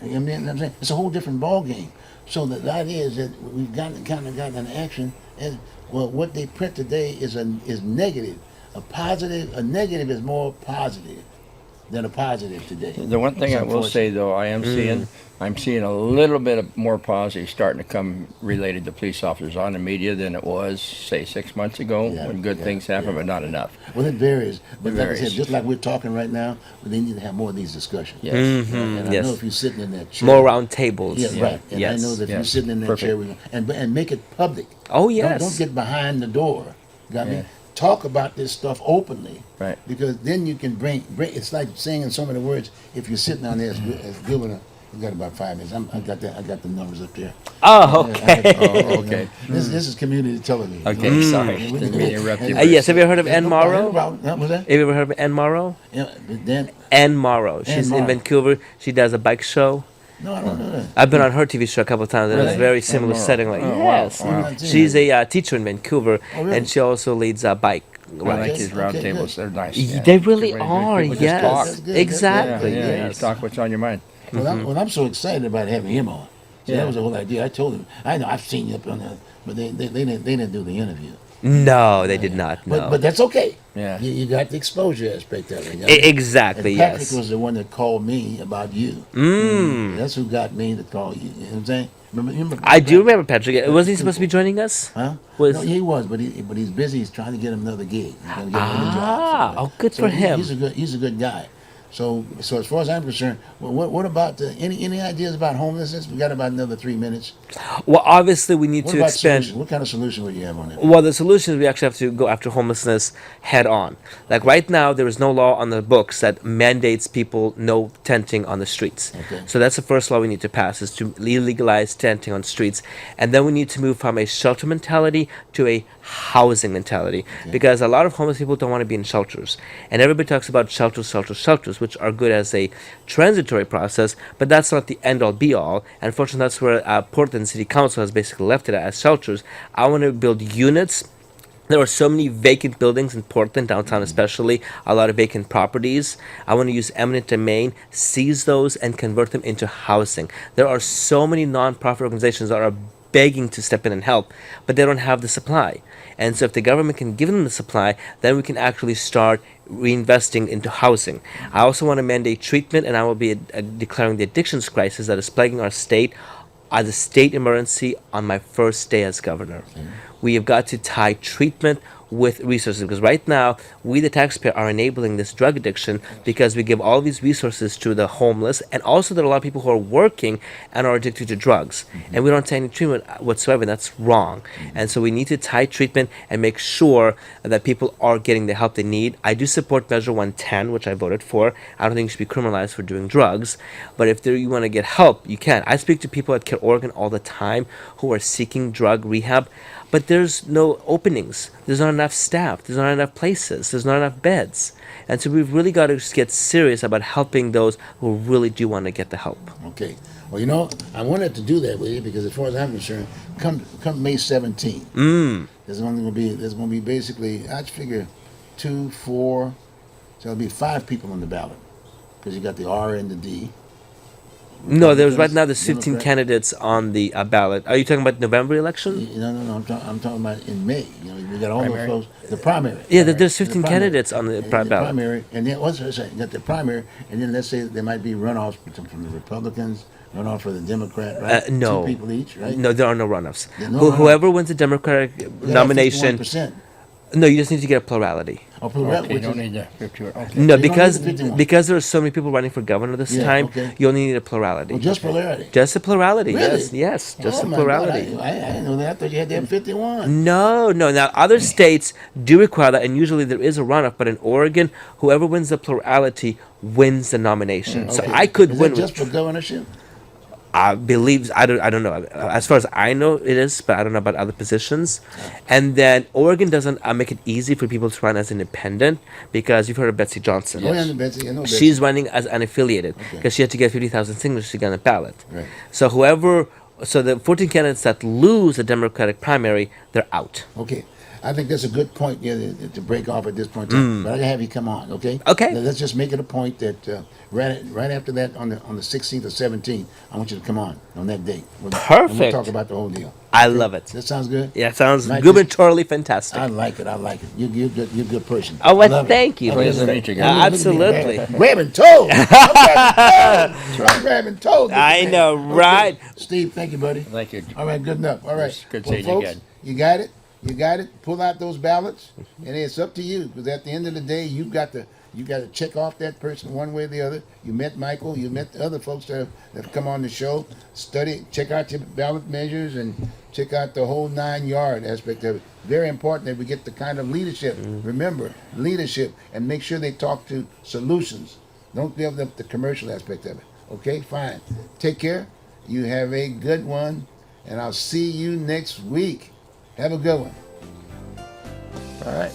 You know what I'm saying? It's a whole different ball game. So the idea is that we've gotten an action. And well, what they print today is negative. A negative is more positive than a positive today. The one thing It's I will say, though, I'm seeing a little bit of more positive starting to come related to police officers on the media than it was, say, 6 months ago when good things happen, but not enough. Well, it varies. But like I varies. said, just like we're talking right now, they need to have more of these discussions. Yes. And I Yes. know if you're sitting in that chair. More round tables. Yeah, right. And Yes. I know that if you're Yes. sitting in that Perfect. chair, and make it public. Oh, yes. Don't get behind the door. Got Yeah. me? Talk about this stuff openly. Right. Because then you can bring. It's like saying in so many words. If you're sitting down there as governor, you got about 5 minutes. I got the numbers up there. Oh, okay. Oh, okay. This is community television. Okay, sorry. Didn't mean to interrupt you. Yes, have you ever heard of Ann No Morrow? problem. What was that? Have you ever heard of Ann Morrow? Yeah, then Ann Morrow. She's Morrow. in Vancouver. She does a bike show. no, I don't know that. I've been on her TV show a couple of times, and it's Really? very similar Morrow. setting. Like, Oh, wow. yes, Wow. she's a teacher in Vancouver, Oh, really? and she also leads a bike. I like Okay, these round okay, tables. good. They're nice. They really Everybody- are. people just Yes, talk. That's good. exactly. Yeah, Yes. you just talk what's on your mind. Well, I'm so excited about having him on. So Yeah. that was the whole idea. I told him. I know I've seen you up on the, but they didn't do the interview. No, they did not. No. But that's okay. Yeah. You got the exposure aspect of it. You know? Exactly, And Patrick yes. was the one that called me about you. That's who got me to call you. You know what I'm saying? Remember I do Patrick? remember Patrick. Wasn't he supposed to be People. joining us? Huh? No, Was he was, but he's busy. He's trying to get him another gig. He's going to get another job somewhere. oh, good So for him. he's a good guy. So as far as I'm concerned, what about any ideas about homelessness? We got about another 3 minutes. Well, obviously, we need What to about expand. solution? What kind of solution would you have on that? Well, the solution is we actually have to go after homelessness head on. Like right now, there is no law on the books that mandates people no tenting on the streets. Okay. So that's the first law we need to pass is to legalize tenting on streets, and then we need to move from a shelter mentality to a housing mentality because a lot of homeless people don't want to be in shelters, and everybody talks about shelters, which are good as a transitory process, but that's not the end all be all. And unfortunately, that's where Portland City Council has basically left it as shelters. I want to build units. There are so many vacant buildings in Portland, downtown especially, a lot of vacant properties. I want to use eminent domain, seize those, and convert them into housing. There are so many nonprofit organizations that are begging to step in and help, but they don't have the supply. And so if the government can give them the supply, then we can actually start reinvesting into housing. I also want to mandate treatment, and I will be declaring the addictions crisis that is plaguing our state as a state emergency on my first day as governor. We have got to tie treatment with resources because right now we the taxpayer are enabling this drug addiction because we give all these resources to the homeless, and also there are a lot of people who are working and are addicted to drugs, and we don't tie any treatment whatsoever, and that's wrong. And so we need to tie treatment and make sure that people are getting the help they need. I do support Measure 110, which I voted for. I don't think you should be criminalized for doing drugs, but if you want to get help, you can. I speak to people at Care Oregon all the time who are seeking drug rehab, but there's no openings. There's not enough staff. There's not enough places. There's not enough beds. And so we've really got to get serious about helping those who really do want to get the help. Okay. Well, I wanted to do that with you because, as far as I'm concerned, come May 17th, there's going to be basically, I'd figure 2, 4, so there'll be 5 people on the ballot because you got the R and the D. No, right now there's 15 Democrat. candidates on the ballot. Are you talking about November election? No. I'm talking about in May. We got all those folks. The primary. Yeah, there's 15 primary. candidates on the And ballot. primary, and then what's I say? You got the primary, and then let's say there might be runoffs from the Republicans, runoff for the Democrat, right? No. 2 people each, right? No, there are no runoffs. There are no runoffs. Whoever wins the Democratic You gotta have nomination, 51%. no, you just need to get a plurality. Oh, plurality, Okay, you which don't is- need the 50. Okay. No, You don't need because the 51. because there are so many people running for governor this Yeah, time, okay. you only need a plurality. Well, just plurality. Just a plurality. Really? Yes, just Oh, a my God, plurality. I didn't know that. I thought you had to have 51. No. Now, other states do require that, and usually there is a runoff. But in Oregon, whoever wins the plurality wins the nomination. So Okay. I could Is win. that just for governorship? I believe I don't know. As far as I know, it is, but I don't know about other positions. And then Oregon doesn't make it easy for people to run as independent because you've heard of Betsy Johnson. Oh, yeah, I know Betsy. I know Betsy. She's running as unaffiliated because she had to get 50,000 signatures to get on the ballot. Right. So the 14 candidates that lose the Democratic primary, they're out. Okay. I think that's a good point to break off at this point in time. But I gotta have you come on, okay? Okay. Let's just make it a point that right after that on the 16th or 17th, I want you to come on that date. And we'll Perfect. talk about the whole deal. I love it. That sounds good. Yeah, it sounds Might gubernatorially fantastic. I like it. You're good. You're a good person. Oh, well, I love it. thank you. Pleasure to meet you, guys. Absolutely. Grabbing toes. I'm grabbing toes. I know, Okay. right? Steve, thank you, buddy. Thank you. All right, good enough. All right. It's good well, seeing you folks, again. you got it. You got it. Pull out those ballots, and it's up to you. Because at the end of the day, you got to check off that person one way or the other. You met Michael. You met the other folks that have come on the show. Study, check out your ballot measures, and check out the whole 9-yard aspect of it. Very important that we get the kind of leadership. Remember, leadership, and make sure they talk to solutions. Don't give them the commercial aspect of it. Okay, fine. Take care. You have a good one, and I'll see you next week. Have a good one. All right.